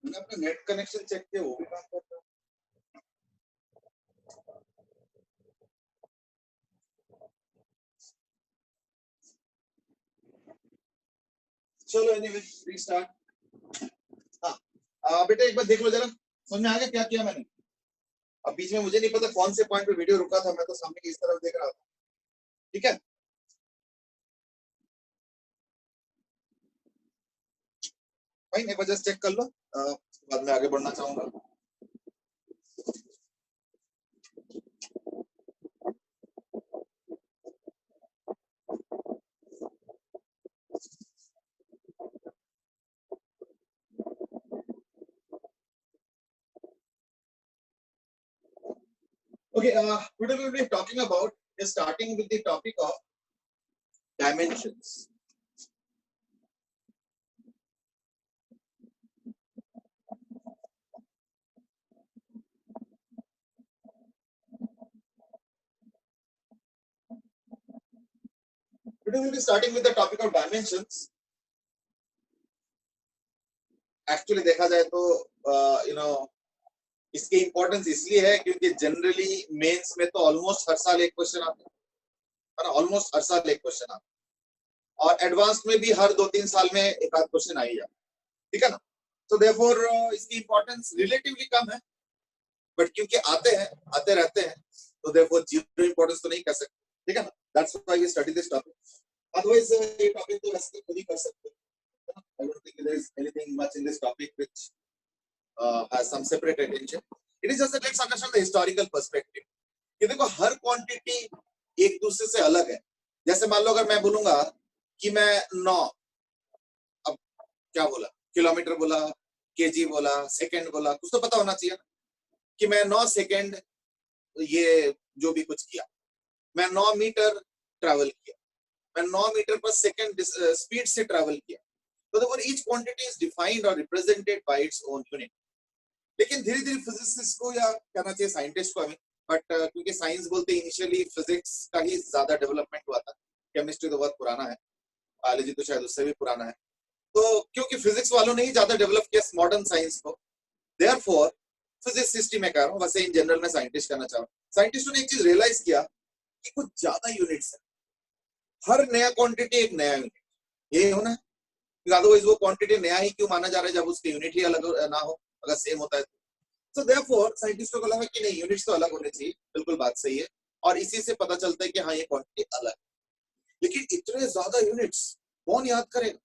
मैंने अपना net connection check किया, वो भी काम कर रहा है। चलो एनीवे रीस्टार्ट। हाँ बेटा एक बार देख लो जरा, समझ में आ गया क्या किया मैंने? अब बीच में मुझे नहीं पता कौन से पॉइंट पे वीडियो रुका था, मैं तो सामने की इस तरफ देख रहा था। ठीक है, भाई एक बार जस्ट चेक कर लो, बाद में आगे बढ़ना चाहूंगा। Okay, today we will be talking about, starting with the topic of dimensions. Today we will be starting with the topic of dimensions. Actually देखा जाए तो you know इसकी इंपॉर्टेंस इसलिए है क्योंकि जनरली मेंस में तो ऑलमोस्ट हर साल एक क्वेश्चन आता है ना, ऑलमोस्ट हर साल एक क्वेश्चन आता है, और एडवांस में भी हर 2-3 साल में एक आध क्वेश्चन आ ही जाता है। ठीक है ना, तो देयरफॉर इसकी इंपॉर्टेंस रिलेटिवली कम है, बट क्योंकि आते हैं, आते रहते हैं, तो देयरफॉर जीरो इंपॉर्टेंस तो नहीं कर सकते। ठीक है ना, that's why we study this topic. Otherwise ये टॉपिक तो वैसे खुद ही कर सकते हैं। I don't think there is anything much in this topic which has some separate attention. It is just that let's understand the historical perspective. कि देखो हर क्वांटिटी एक दूसरे से अलग है। जैसे मान लो अगर मैं बोलूंगा कि मैं 9, अब क्या बोला, किलोमीटर बोला, केजी बोला, सेकंड बोला, कुछ तो पता होना चाहिए ना कि मैं 9 सेकंड ये जो भी कुछ किया, मैं 9 मीटर ट्रैवल किया, मैं 9 मीटर पर सेकंड स्पीड से ट्रैवल किया। तो देखो ईच क्वांटिटी इज डिफाइंड और represented by its own unit. लेकिन धीरे धीरे फिजिसिस्ट को, या कहना चाहिए साइंटिस्ट को, हमें, बट क्योंकि साइंस बोलते इनिशियली फिजिक्स का ही ज्यादा डेवलपमेंट हुआ था, केमिस्ट्री तो बहुत पुराना है, बायोलॉजी तो शायद उससे भी पुराना है, तो क्योंकि फिजिक्स वालों ने ही ज्यादा डेवलप किया मॉडर्न साइंस को, देयरफॉर फिजिसिस्ट ही मैं कह रहा हूँ, वैसे इन जनरल में साइंटिस्ट कहना चाह रहा हूँ, साइंटिस्टों ने एक चीज रियलाइज किया कि कुछ ज्यादा यूनिट्स है, हर नया क्वांटिटी एक नया यूनिट, ये होना है, अदरवाइज वो क्वांटिटी नया ही क्यों माना जा रहा है जब उसके यूनिट ही अलग ना हो, अगर सेम होता है तो। So therefore साइंटिस्टों को लगा कि नहीं, यूनिट्स तो अलग होने चाहिए, बिल्कुल बात सही है, और इसी से पता चलता है कि हाँ ये क्वांटिटी अलग है। लेकिन इतने ज्यादा यूनिट्स कौन याद करेगा,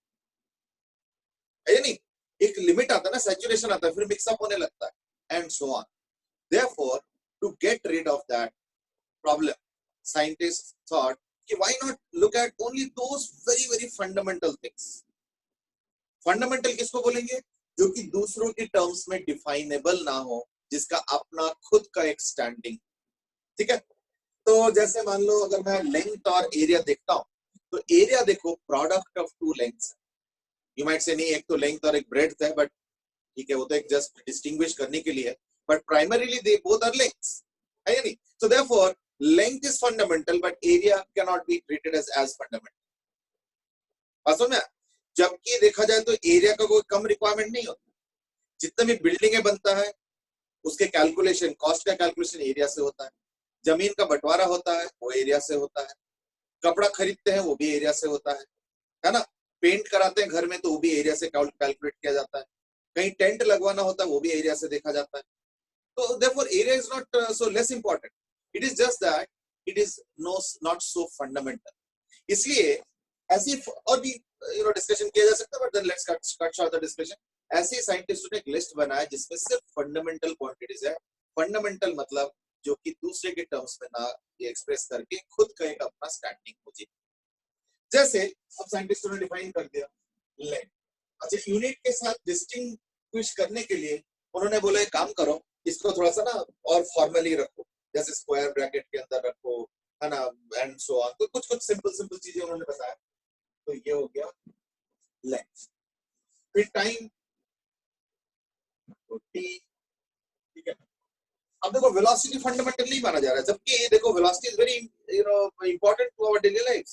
है नहीं, एक लिमिट आता है ना, सैचुरेशन आता है, फिर मिक्सअप होने लगता है, and so on. Therefore to get rid of that problem, scientists thought कि why not look at only those very very fundamental things। Fundamental किसको बोलेंगे, जो कि दूसरों के टर्म्स में डिफाइनेबल ना हो, जिसका अपना खुद का एक स्टैंडिंग। ठीक है, तो जैसे मान लो अगर मैं लेंथ और एरिया देखता हूं, तो एरिया देखो product of two lengths. You might say नहीं, एक तो लेंथ और एक ब्रेड्थ है, बट ठीक है वो तो एक जस्ट डिस्टिंग्विश करने के लिए है, but primarily they both are lengths, है या नहीं? So therefore length is fundamental but area can not be treated as fundamental. वास्तव में जबकि देखा जाए तो एरिया का कोई कम रिक्वायरमेंट नहीं होता, जितने भी बिल्डिंगें बनता है उसके कैलकुलेशन, कॉस्ट का कैलकुलेशन एरिया से होता है, जमीन का बंटवारा होता है वो एरिया से होता है, कपड़ा खरीदते हैं वो भी एरिया से होता है ना, पेंट कराते हैं घर में तो वो भी एरिया से कैलकुलेट किया जाता है, कहीं टेंट लगवाना होता है वो भी एरिया से देखा जाता है। तो therefore area is not so less important, it is just that it is not so fundamental। इसलिए ऐसी और भी डिस्कशन किया जा सकता है, but then let's cut short the discussion. ऐसे साइंटिस्टों ने एक लिस्ट बनाया जिसमें सिर्फ फंडामेंटल क्वांटिटीज है। फंडामेंटल मतलब जो कि दूसरे के टर्म्स में ना ये एक्सप्रेस करके खुद का एक अपना स्टैंडिंग खोजे। जैसे अब साइंटिस्टों ने डिफाइन कर दिया लेंथ। अच्छा, यूनिट के साथ डिस्टिंग्विश करने के लिए उन्होंने बोला एक काम करो, इसको थोड़ा सा ना और फॉर्मली रखो, जैसे स्क्वायर ब्रैकेट के अंदर रखो, है ना, एंड सो ऑन। तो कुछ कुछ सिंपल सिंपल चीजें उन्होंने बताया। तो ये हो गया लेंथ। फिर टाइम, तो टी। ठीक है, अब देखो वेलोसिटी फंडामेंटल नहीं माना जा रहा है, जबकि ये देखो velocity is very important to our daily life.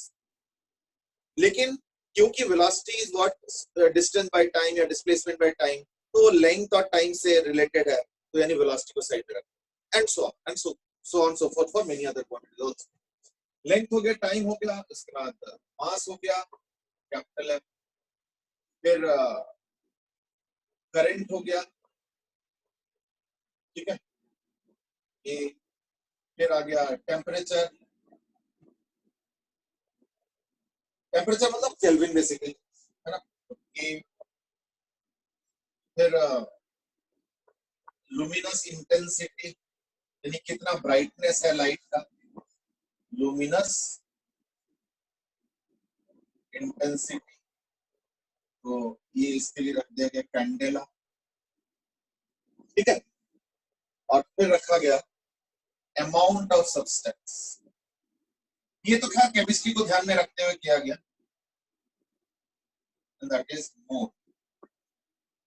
लेकिन क्योंकि velocity is what distance by time या डिस्प्लेसमेंट बाय टाइम, तो लेंथ और टाइम से रिलेटेड है, तो यानी वेलोसिटी को साइड में रखना, and so on so on so forth for many other quantities also. Length हो गया, टाइम हो गया, उसके बाद मास हो गया, कैपिटल है, फिर करंट हो गया, ठीक है, ये फिर आ गया टेम्परेचर, टेम्परेचर मतलब केल्विन बेसिकली, है ना, ये फिर लुमिनस इंटेंसिटी यानी कितना ब्राइटनेस है लाइट का, लुमिनस इंटेंसिटी, तो ये इसके लिए रख दिया गया कैंडेला, ठीक है, और फिर रखा गया अमाउंट ऑफ सब्सटेंस, ये तो खैर केमिस्ट्री को ध्यान में रखते हुए किया गया, दैट इज मोल।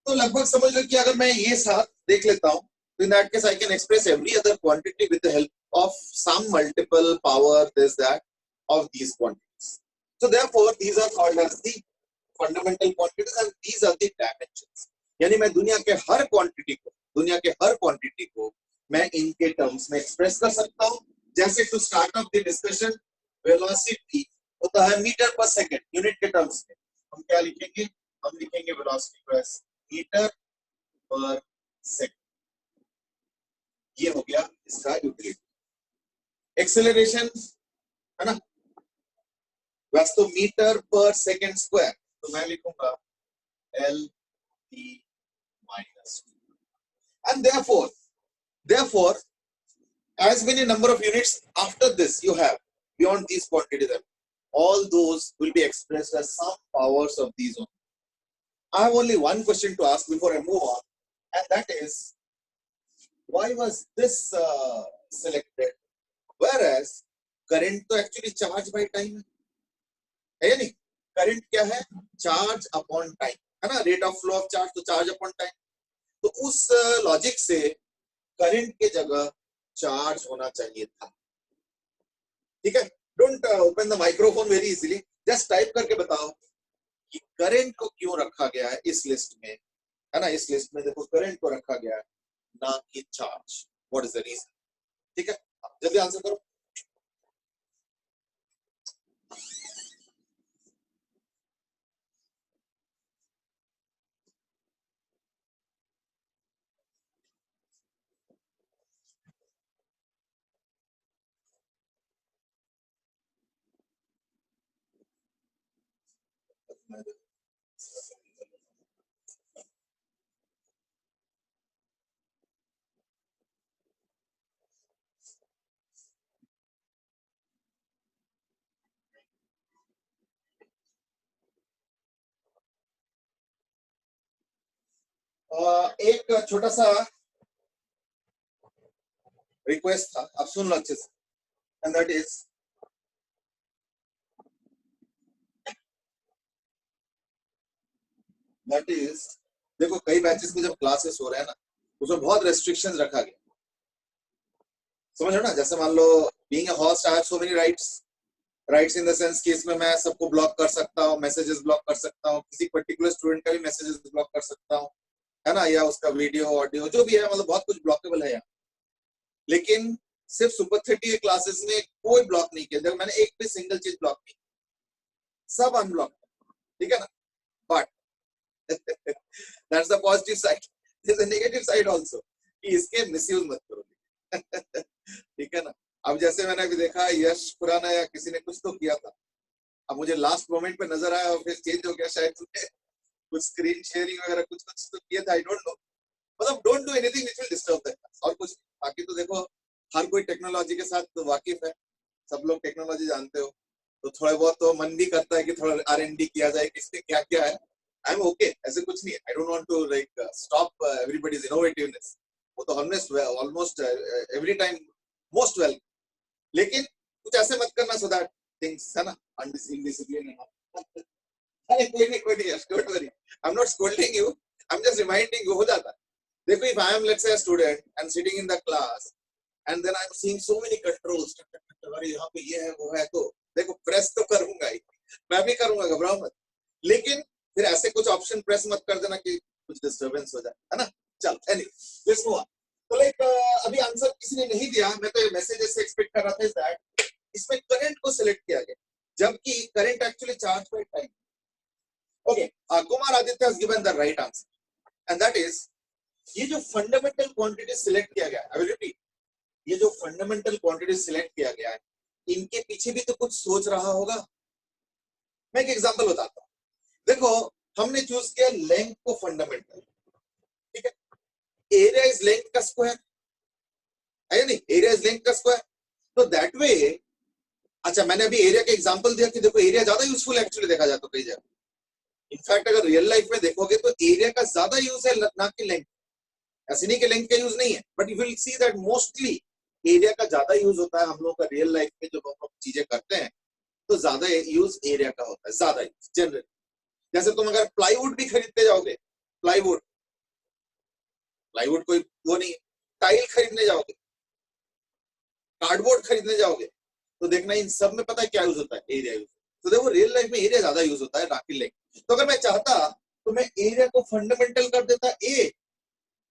तो लगभग समझ लो कि अगर मैं ये साथ देख लेता हूं, तो in that case I can express every other quantity with the help of some multiple power this that of these quantities, so therefore these are called as the fundamental quantities and these are the dimensions, यानी मैं दुनिया के हर quantity को मैं इनके terms में express कर सकता हूं। जैसे to start up the discussion, velocity होता है मीटर पर सेकंड, यूनिट के टर्म्स में हम क्या लिखेंगे, हम लिखेंगे वेलोसिटी को एज मीटर पर सेकंड, ये हो गया इसका यूटिलिटी। एक्सेलरेशन है ना, वैसे तो मीटर पर सेकंड स्क्वायर, तो मैं लिखूंगा L T minus, and therefore as many number of units after this you have beyond these quantities, all those will be expressed as some powers of these only. I have only one question to ask before I move on, and that is why was this selected, whereas current तो actually charge by time है या नहीं, current क्या है, charge upon time, है ना, rate of flow of charge, तो charge upon time, तो उस लॉजिक से करंट के जगह चार्ज होना चाहिए था, ठीक है। Don't open the microphone very easily, just type करके बताओ कि करंट को क्यों रखा गया है इस लिस्ट में, है ना, इस लिस्ट में देखो करंट को रखा गया है ना कि charge, what is the reason, ठीक है, जल्दी आंसर करो। एक छोटा सा रिक्वेस्ट था, आप सुन लो अच्छे से, एंड दैट इज देखो कई बैचेस में जब क्लासेस हो रहे हैं ना, उसमें बहुत रेस्ट्रिक्शंस रखा गया, समझ लो ना, जैसे मान लो being a host I have so many rights in the sense कि इसमें मैं सबको ब्लॉक कर सकता हूँ, मैसेजेस ब्लॉक कर सकता हूँ, किसी पर्टिकुलर स्टूडेंट का भी मैसेजेस ब्लॉक कर सकता हूँ, है ना, या उसका वीडियो ऑडियो जो भी है, मतलब बहुत कुछ ब्लॉकेबल है यहाँ, लेकिन सिर्फ सुपर 30 के क्लासेस में कोई ब्लॉक नहीं किया, जब मैंने एक भी सिंगल चीज ब्लॉक नहीं, सब अनब्लॉक, ठीक है ना, but that's the positive side, there is a negative side also कि इसके मिसयूज मत करो, ठीक है ना। अब जैसे मैंने अभी देखा यश खुराना या किसी ने कुछ तो किया था, अब मुझे लास्ट मोमेंट पे नजर आया और फिर चेंज हो गया, शायद तुमने कुछ स्क्रीन शेयरिंग वगैरह कुछ तो किया था, आई डोंट नो, मतलब don't do anything which will disturb the class, और कुछ बाकी तो देखो हर कोई टेक्नोलॉजी के साथ वाकिफ है, सब लोग टेक्नोलॉजी जानते हो, तो थोड़ा बहुत तो मन भी करता है कि थोड़ा R&D किया जाए किसने क्या क्या है, आई एम ओके, ऐसे कुछ नहीं, I don't want to like stop everybody's innovativeness, वो तो almost every time most well, लेकिन कुछ ऐसे मत करना सो दैट थिंग्स, है ना, अनडिसिप्लिन है ना, कोई नहीं don't worry, I am not scolding you, I am just reminding you, हो जाता है, देखो if I am let's say a student and sitting in the class and then I am seeing so many controls, अरे यहाँ पे ये है वो है, तो देखो प्रेस तो करूंगा ही, मैं भी करूंगा, घबराओ मत, लेकिन फिर ऐसे कुछ ऑप्शन प्रेस मत कर देना कि कुछ डिस्टर्बेंस हो जाए, है ना। चल एनीवे लेट्स मूव ऑन। तो लाइक अभी आंसर किसी ने नहीं दिया, मैं तो ये मैसेज से एक्सपेक्ट कर रहा था दैट इसमें करंट को सिलेक्ट किया गया, जबकि current actually charge by time. Okay, Kumar Aditya has given the right answer and that is ये जो फंडामेंटल क्वांटिटी सिलेक्ट किया गया, आई विल रिपीट, ये जो फंडामेंटल क्वांटिटी सिलेक्ट किया गया है, इनके पीछे भी तो कुछ सोच रहा होगा। मैं एक एग्जांपल बताता हूं। देखो, हमने चूज किया लेंथ को फंडामेंटल, ठीक है। एरिया इज लेंथ का स्क्वायर, है नहीं, एरिया इज लेंथ का स्क्वायर। तो दैट वे, अच्छा मैंने अभी एरिया का एग्जांपल दिया कि देखो एरिया ज्यादा यूजफुल एक्चुअली देखा जाए तो कई जगह। इनफैक्ट अगर रियल लाइफ में देखोगे तो एरिया का ज्यादा यूज है ना कि लेंथ। ऐसे नहीं कि लेंथ का यूज नहीं है, but you will see that mostly area का ज्यादा यूज होता है हम लोग का रियल लाइफ में। जब हम लोग चीजें करते हैं तो ज्यादा यूज एरिया का होता है, ज्यादा यूज जनरली। जैसे तुम अगर प्लाईवुड भी खरीदते जाओगे, प्लाईवुड प्लाईवुड कोई वो नहीं, टाइल खरीदने जाओगे, कार्डबोर्ड खरीदने जाओगे, तो देखना इन सब में पता है क्या यूज होता है, एरिया यूज। तो देखो रियल लाइफ में एरिया ज्यादा यूज होता है ना कि लेंथ। तो अगर मैं चाहता तो मैं एरिया को फंडामेंटल कर देता ए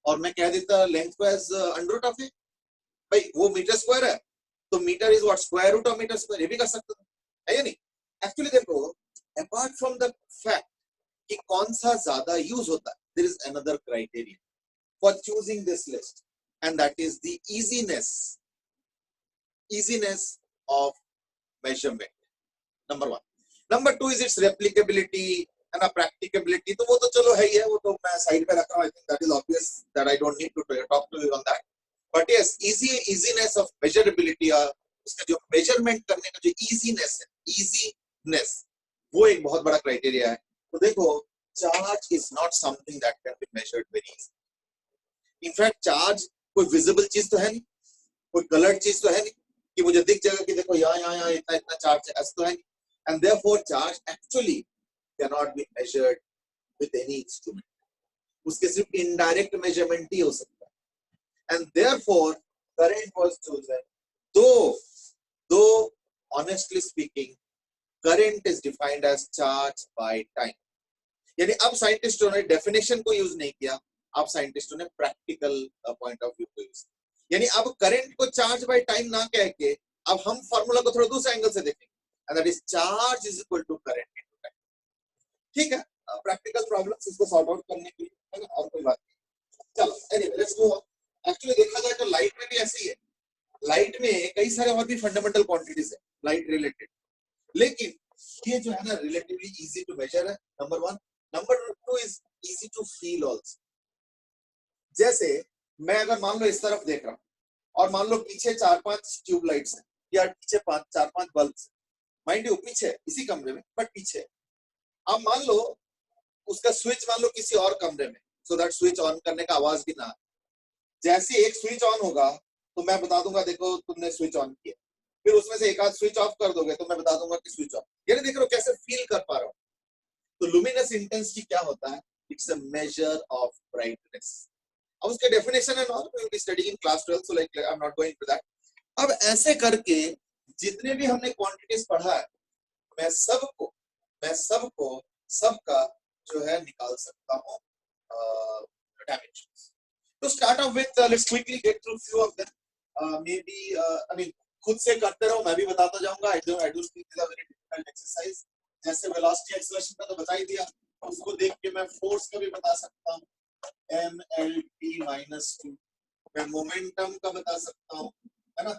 और मैं कह देता लेंथ को as under root of A. भाई वो मीटर स्क्वायर है तो metre is what, square root of metre square, ये भी कर सकते हो, है या नहीं। एक्चुअली देखो, अपार्ट फ्रॉम द फैक्ट कि कौन सा ज्यादा यूज होता है, there is another criteria for choosing this list and that is the easiness of measurement, number 1. Number 2 is its replicability and a practicability. तो वो तो चलो है ही है, वो तो मैं साइड पे रख रहा हूँ, I think that is obvious that I don't need to talk to you on that. But yes, easiness of measurability, उसका जो measurement करने का जो easiness, वो एक बहुत बड़ा क्राइटेरिया है। तो देखो, charge is not something that can be measured very easily. In fact, charge कोई visible चीज तो है नहीं, कोई colored चीज तो है नहीं कि मुझे दिख जाएगा कि देखो यहाँ इतना इतना चार्ज है, ऐसा तो है नहीं। And therefore charge actually cannot be measured with any instrument, उसके सिर्फ इनडायरेक्ट मेजरमेंट ही हो सकता है। And therefore current was chosen, though honestly speaking current is defined as charge by time. यानी अब साइंटिस्टों ने डेफिनेशन को यूज नहीं किया, अब साइंटिस्टों ने प्रैक्टिकल पॉइंट ऑफ व्यू को यूज किया। यानी अब करंट को चार्ज बाय टाइम ना कह के अब हम फार्मूला को थोड़ा दूसरे एंगल से देखेंगे, and that is charge is equal to current into time. ठीक है, प्रैक्टिकल प्रॉब्लम्स इसको सॉर्ट आउट करने के लिए, है ना, और कोई बात नहीं। चलो anyway let's go on. Actually देखा जाए तो लाइट में भी ऐसे ही है, लाइट में कई सारे और भी फंडामेंटल क्वांटिटीज है लाइट रिलेटेड, लेकिन ये जो है ना रिलेटिवली इजी टू मेजर है, number 1। Number 2 is easy to feel also. जैसे मैं अगर मान लो इस तरफ देख रहा हूं और मान लो पीछे 4-5 ट्यूबलाइट्स हैं या पीछे 4-5 बल्ब, माइंड यू पीछे इसी कमरे में बट पीछे। अब मान लो उसका स्विच मान लो किसी और कमरे में, सो दैट स्विच ऑन करने का आवाज भी ना आए। जैसे एक स्विच ऑन होगा तो मैं बता दूंगा देखो तुमने स्विच ऑन किया, फिर उसमें से एक आध स्विच ऑफ कर दोगे तो मैं बता दूंगा कि स्विच ऑफ। यानी देख रहे हो कैसे फील कर पा रहा हूं। तो लुमिनस इंटेंसिटी क्या होता है, it's a measure of brightness. अब उसके definition and all we will be studying in class 12, so like I am not going to that. अब ऐसे करके जितने भी हमने क्वांटिटीज पढ़ा है, मैं सबको सबका जो है निकाल सकता हूं डायमेंशंस। तो start off with let's quickly get through few of them. Maybe I mean खुद से करते रहो, मैं भी बताता जाऊंगा। I do think it is a very difficult exercise. जैसे वेलोसिटी एक्सेलरेशन का तो बता ही दिया, उसको देख के मैं फोर्स का भी बता सकता हूं, mlt माइनस 2। मैं मोमेंटम का बता सकता हूं, है ना,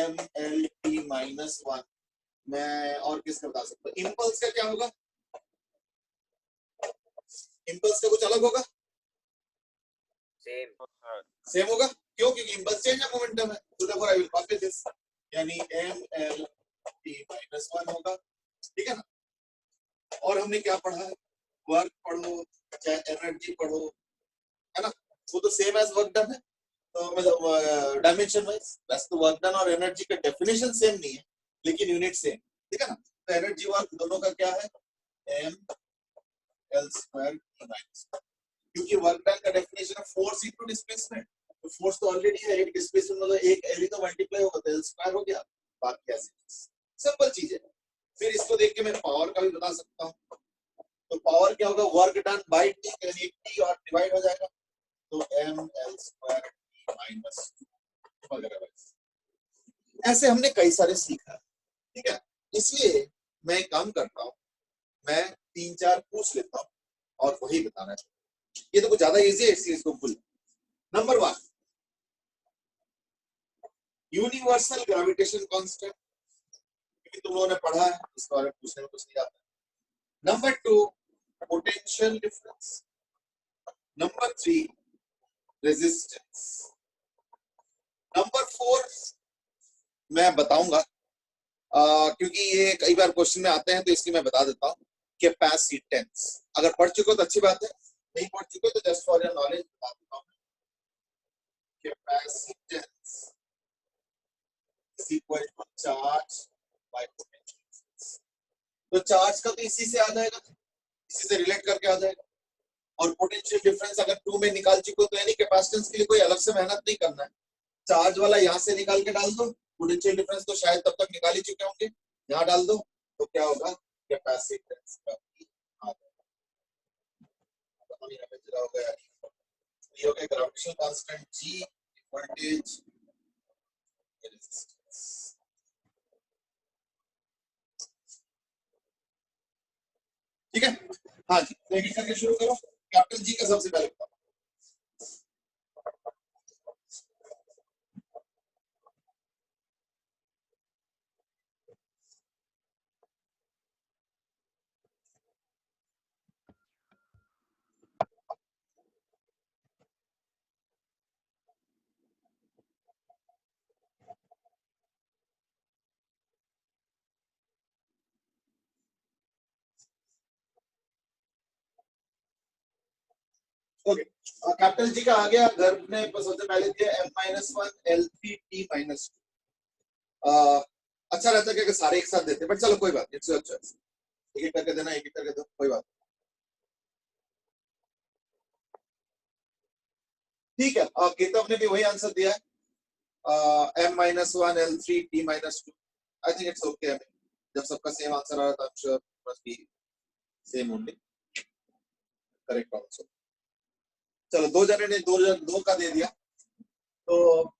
mlt माइनस 1। मैं और किसका बता सकता हूं, इंपल्स का क्या होगा, इंपल्स का कुछ अलग होगा, सेम होगा। क्यों, क्योंकि इंपल्स चेंज है, मोमेंटम है। तो therefore I will copy this, यानी mlt माइनस 1 होगा, ठीक है ना। और हमने क्या पढ़ा है, वर्क पढ़ो चाहे एनर्जी पढ़ो, है ना, वो तो सेम एज वर्क डन है। तो मतलब डायमेंशन वाइज बस तो वर्क डन और एनर्जी का डेफिनेशन सेम नहीं है लेकिन यूनिट सेम, ठीक है ना। तो एनर्जी वर्क दोनों का क्या है, m l square t minus, क्योंकि वर्क डन का डेफिनेशन है फोर्स इनटू डिस्प्लेसमेंट। तो फोर्स तो ऑलरेडी है, एक डिस्प्लेसमेंट मतलब एक l ही तो मल्टीप्लाई होगा तो l स्क्वायर हो गया, बाकी ऐसे सिंपल चीज है। फिर इसको देख के मैं पावर का भी बता सकता हूँ, तो पावर क्या होगा, वर्क डन बाई टी, यानी टी और डिवाइड हो जाएगा, तो M L square T minus वगैरह। ऐसे हमने कई सारे सीखा, ठीक है। इसलिए मैं एक काम करता हूँ, मैं 3-4 पूछ लेता हूँ और वही बताना है। ये तो कुछ ज्यादा इजी है, इसलिए इसको भूल। नंबर 1, यूनिवर्सल ग्रेविटेशन कांस्टेंट, क्योंकि तुम लोगों ने पढ़ा है, इस बारे में पूछने में कुछ नहीं आता। Number 2, potential difference. Number 3, resistance. Number 4 मैं बताऊंगा, क्योंकि ये कई बार क्वेश्चन में आते हैं, तो इसलिए मैं बता देता हूँ, कैपेसिटेंस। अगर पढ़ चुके हो तो अच्छी बात है, नहीं पढ़ चुके हो तो जस्ट फॉर योर नॉलेज बता देता हूँ। Capacitance is equal to charge by potential. तो चार्ज का तो इसी से आ जाएगा, इसी से रिलेट करके आ जाएगा। और पोटेंशियल डिफरेंस अगर 2 में निकाल चुके हो तो यानी कैपेसिटेंस के लिए कोई अलग से मेहनत नहीं करना है। चार्ज वाला यहाँ से निकाल के डाल दो, पोटेंशियल डिफरेंस तो शायद तब तक निकाल ही चुके होंगे, यहाँ डाल दो, तो क्या होगा, कैपेसिटेंस का आ जाएगा। हो गया, ये हो गया ग्रेविटेशनल कांस्टेंट जी, वोल्टेज, रेजिस्टेंस। ठीक है, हाँ जी, तो एक करके शुरू करो। कैपिटल जी का सबसे पहले बताओ। ओके, कैपिटल जी का आ गया, गर्भ ने सबसे पहले दिया M-1 L3T-2। अच्छा रहता है कि सारे एक साथ देते, बट चलो कोई बात नहीं, अच्छा एक एक करके देना, एक एक करके दो, कोई बात ठीक है। केतव ने भी वही आंसर दिया है, M-1 L3T-2। I think it's okay. जब सबका सेम आंसर आ रहा था, I am sure must be same only, correct answer. चलो, दो जने ने दो का दे दिया, तो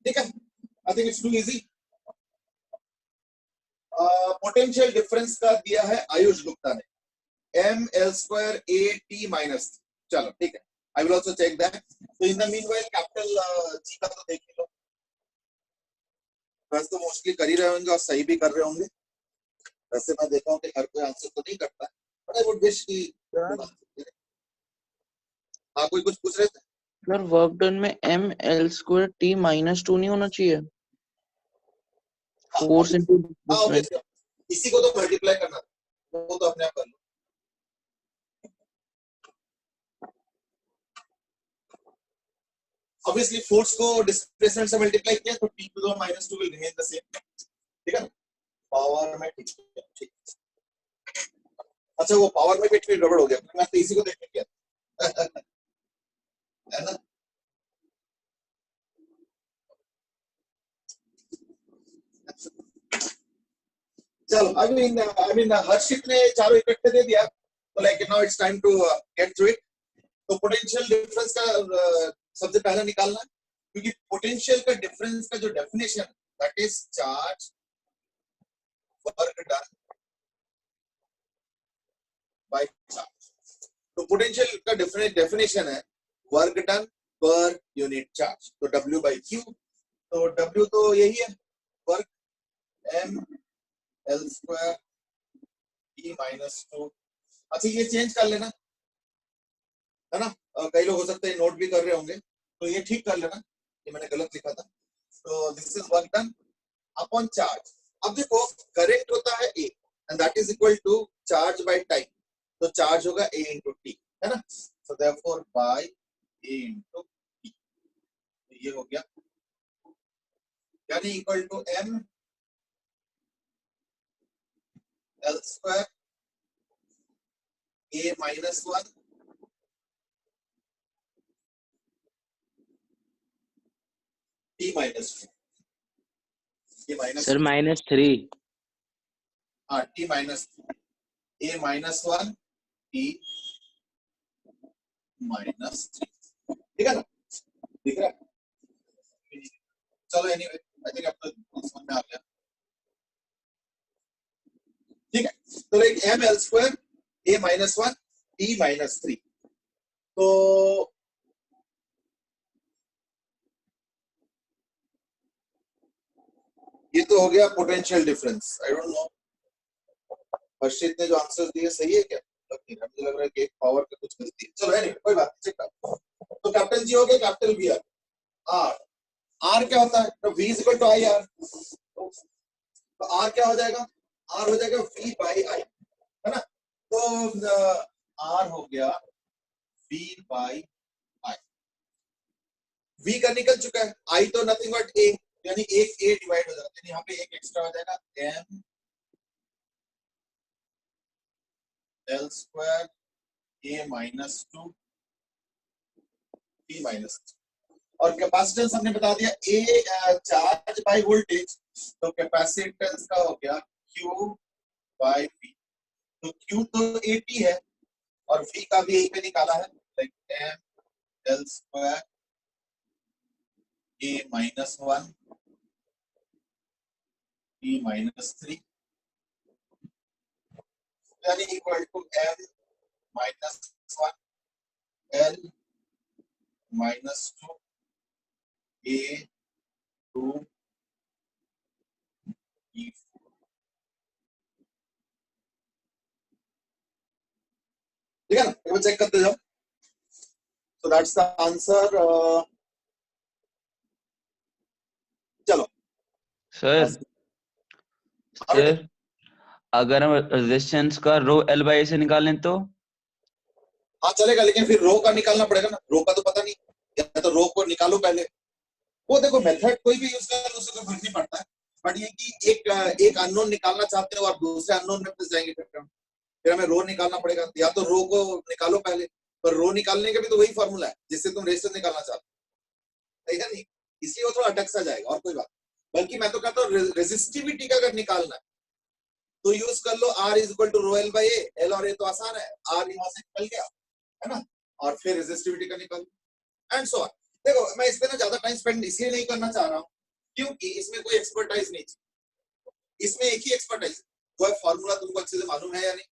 ठीक है, I think it's too easy. Potential difference का दिया है आयुष गुप्ता ने, ML2AT-। चलो ठीक है, I will also check that. तो in the meanwhile capital G का तो देख ही लो, वैसे तो मोस्टली कर ही रहे होंगे और सही भी कर रहे होंगे। वैसे मैं देखा हूँ कि हर कोई आंसर तो नहीं करता, बट आई वुड विश कि हाँ, कोई कुछ पूछ रहे थे सर। वर्क डन में ML2T-2 नहीं होना चाहिए, फोर्स इनटू डिस्प्लेसमेंट। इसी को तो मल्टीप्लाई करना था, वो तो अपने आप कर लो। ऑब्वियसली फोर्स को डिस्प्लेसमेंट से मल्टीप्लाई किया तो T⁻² will remain the same, ठीक है। पावर में ठीक। अच्छा, वो पावर में भी गड़बड़ हो गया, मैं तो इसी को देखने गया है ना। चलो, आई मीन हर्षित ने चारों इकट्ठे दे दिया, तो like now it's time to get through it. तो पोटेंशियल डिफरेंस का सबसे पहले निकालना है, क्योंकि पोटेंशियल का डिफरेंस का जो definition that is charge work done by charge. तो पोटेंशियल का डेफिनेशन है work done per unit charge, तो W बाई Q। तो W तो यही है, वर्क ML2T-2। अच्छा, ये चेंज कर लेना, है ना। कई लोग हो सकते हैं नोट भी कर रहे होंगे, तो ये ठीक कर लेना, ये मैंने गलत लिखा था। तो this is work done upon charge. अब देखो करेंट होता है A and that is equal to charge by time, तो चार्ज होगा A इंटू टी, है ना। So therefore by A into T, ये हो गया, यानी equal to M L square A minus 1 T minus 2, T minus sir -3। हाँ T minus A minus 1 T minus 3, ठीक है ना, दिख रहा है। चलो एनीवे आई थिंक अब तो समझ में आ गया, ठीक है। तो like M L square A minus 1 T minus 3, तो ये तो हो गया potential difference. I don't know Harshit ने जो आंसर दिए सही है क्या, मुझे लग रहा है कि एक पावर का कुछ गलती है। चलो एनीवे कोई बात नहीं, चेक कर। तो कैपिटल जी हो गया, कैपिटल वी आर आर क्या होता है, तो V is equal to I R, तो आर क्या हो जाएगा, आर हो जाएगा V बाई आई, है ना। तो आर हो गया V बाई आई, V का निकल चुका है, आई तो नथिंग बट A, यानी एक A डिवाइड हो जाएगा, यानी यहाँ पे एक एक्स्ट्रा हो जाएगा, M L square A minus 2 T minus, और कैपेसिटेंस हमने बता दिया A चार्ज बाय वोल्टेज, तो कैपेसिटेंस का हो गया Q बाय V, तो Q तो 80 है और V का भी यही पे निकाला है, like M L square A minus 1 T minus 3, यानी equal to M minus 1 L minus 2 A 2 E 4, ठीक है ना, एक बार चेक करते जाओ। So that's the answer. चलो सर सर अगर हम रेजिस्टेंस का रो L बाई से निकालें तो हाँ चलेगा, लेकिन फिर रो का निकालना पड़ेगा ना, रो का तो पता नहीं, या तो रो को निकालो पहले। वो देखो मेथड कोई भी यूज कर लो, उससे कोई फर्क नहीं पड़ता है, बट ये कि एक अननोन निकालना चाहते हो और दूसरे अननोन में फंस जाएंगे, फिर हमें रो निकालना पड़ेगा, या तो रो को निकालो पहले, पर रो निकालने का भी तो वही फॉर्मूला है जिससे तुम रेजिस्टेंस निकालना चाहते हो, है नहीं, इसलिए वो थोड़ा अटक सा जाएगा और कोई बात। बल्कि मैं तो कहता हूँ रेजिस्टिविटी का अगर निकालना है तो यूज कर लो R is equal to rho L by A, L और ए तो आसान है, R यहाँ से निकल गया, है ना, और फिर रेजिस्टिविटी का निकाल एंड सो ऑन। देखो मैं इस पे ना ज्यादा टाइम स्पेंड इसलिए नहीं करना चाह रहा हूँ क्योंकि इसमें कोई एक्सपर्टाइज नहीं, इसमें एक ही एक्सपर्टाइज, वो फॉर्मूला तुमको अच्छे से मालूम है या नहीं,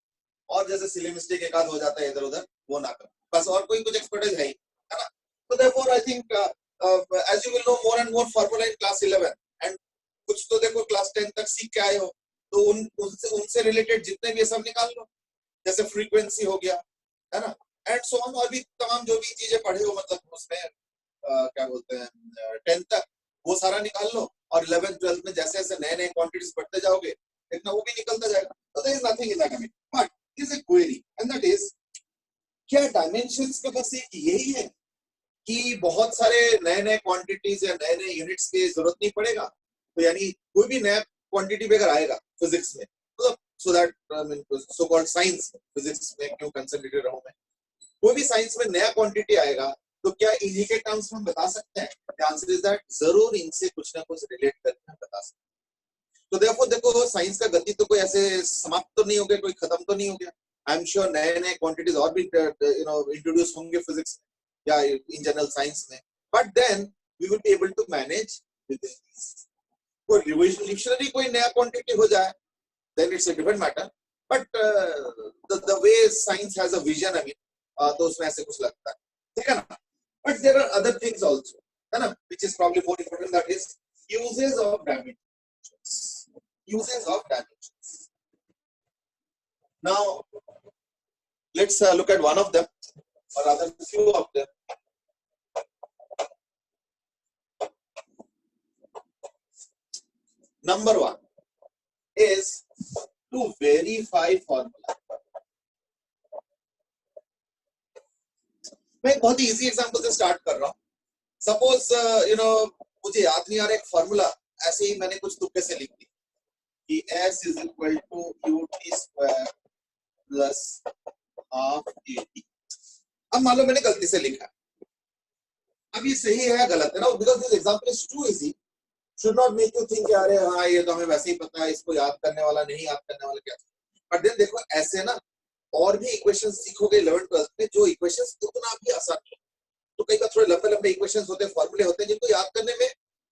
और जैसे सिली मिस्टेक एक आध हो जाता है इधर उधर, वो ना करो बस, और कोई कुछ एक्सपर्टाइज है ही, है ना। तो therefore I think as you will know more and more formula in class 11 and कुछ तो देखो क्लास 10 तक सीख के आए हो, तो उनसे रिलेटेड जितने भी सब निकाल लो, जैसे फ्रीक्वेंसी हो गया, है ना, एंड सो ऑन, और भी तमाम जो भी चीजें पढ़े हो, मतलब उसमें क्या बोलते हैं 10 तक, वो सारा निकाल लो, और 11th 12th में जैसे जैसे नए नए क्वांटिटीज बढ़ते जाओगे इतना वो भी निकलता जाएगा। तो there is nothing in that, I mean, but is a query and that is, क्या डायमेंशंस का बस एक यही है कि बहुत सारे नए नए क्वांटिटीज या नए नए यूनिट्स की जरूरत नहीं पड़ेगा, तो यानी कोई भी नया क्वांटिटी भी अगर आएगा फिजिक्स में, मतलब so that so called science, physics में क्यों कंसंट्रेटेड रहूं मैं, कोई भी साइंस में नया क्वांटिटी आएगा तो क्या इन्हीं के टर्म्स में बता सकते हैं? द आंसर इज दैट जरूर इनसे कुछ ना कुछ रिलेट करके हम बता सकते हैं। तो देखो साइंस का गति तो कोई ऐसे समाप्त तो नहीं हो गया, कोई खत्म तो नहीं हो गया, आई एम श्योर नए नए क्वांटिटीज और भी इंट्रोड्यूस होंगे फिजिक्स या इन जनरल साइंस में, but then we will be able to manage with this. कोई रिवोल्यूशनरी कोई नया क्वांटिटी हो जाए then it's a different matter, but the way science has a vision, I mean, तो उसमें ऐसे कुछ लगता है, ठीक है ना। but there are other things also, है ना, which is probably more important, that is uses of dimensions, uses of dimensions. Now let's look at one of them, or rather few of them. Number one is to verify formula. मैं एक बहुत ही easy example से start कर रहा हूँ. Suppose मुझे याद नहीं आ रहा एक फॉर्मूला, ऐसे ही मैंने कुछ तुक्के से लिख दी कि s is equal to ut square plus half at. अब मान लो मैंने गलती से लिखा, अब ये सही है या गलत है ना, because this example is too easy, should not make you think अरे हाँ ये तो हमें वैसे ही पता है, इसको याद करने वाला नहीं याद करने वाला क्या. बट देन देखो ऐसे ना और भी इक्वेशंस सीखोगे 11th 12th में, जो इक्वेशंस उतना भी आसान नहीं. तो कई बार थोड़े लंबे लंबे इक्वेशंस होते हैं, फॉर्मूले होते हैं जिनको याद करने में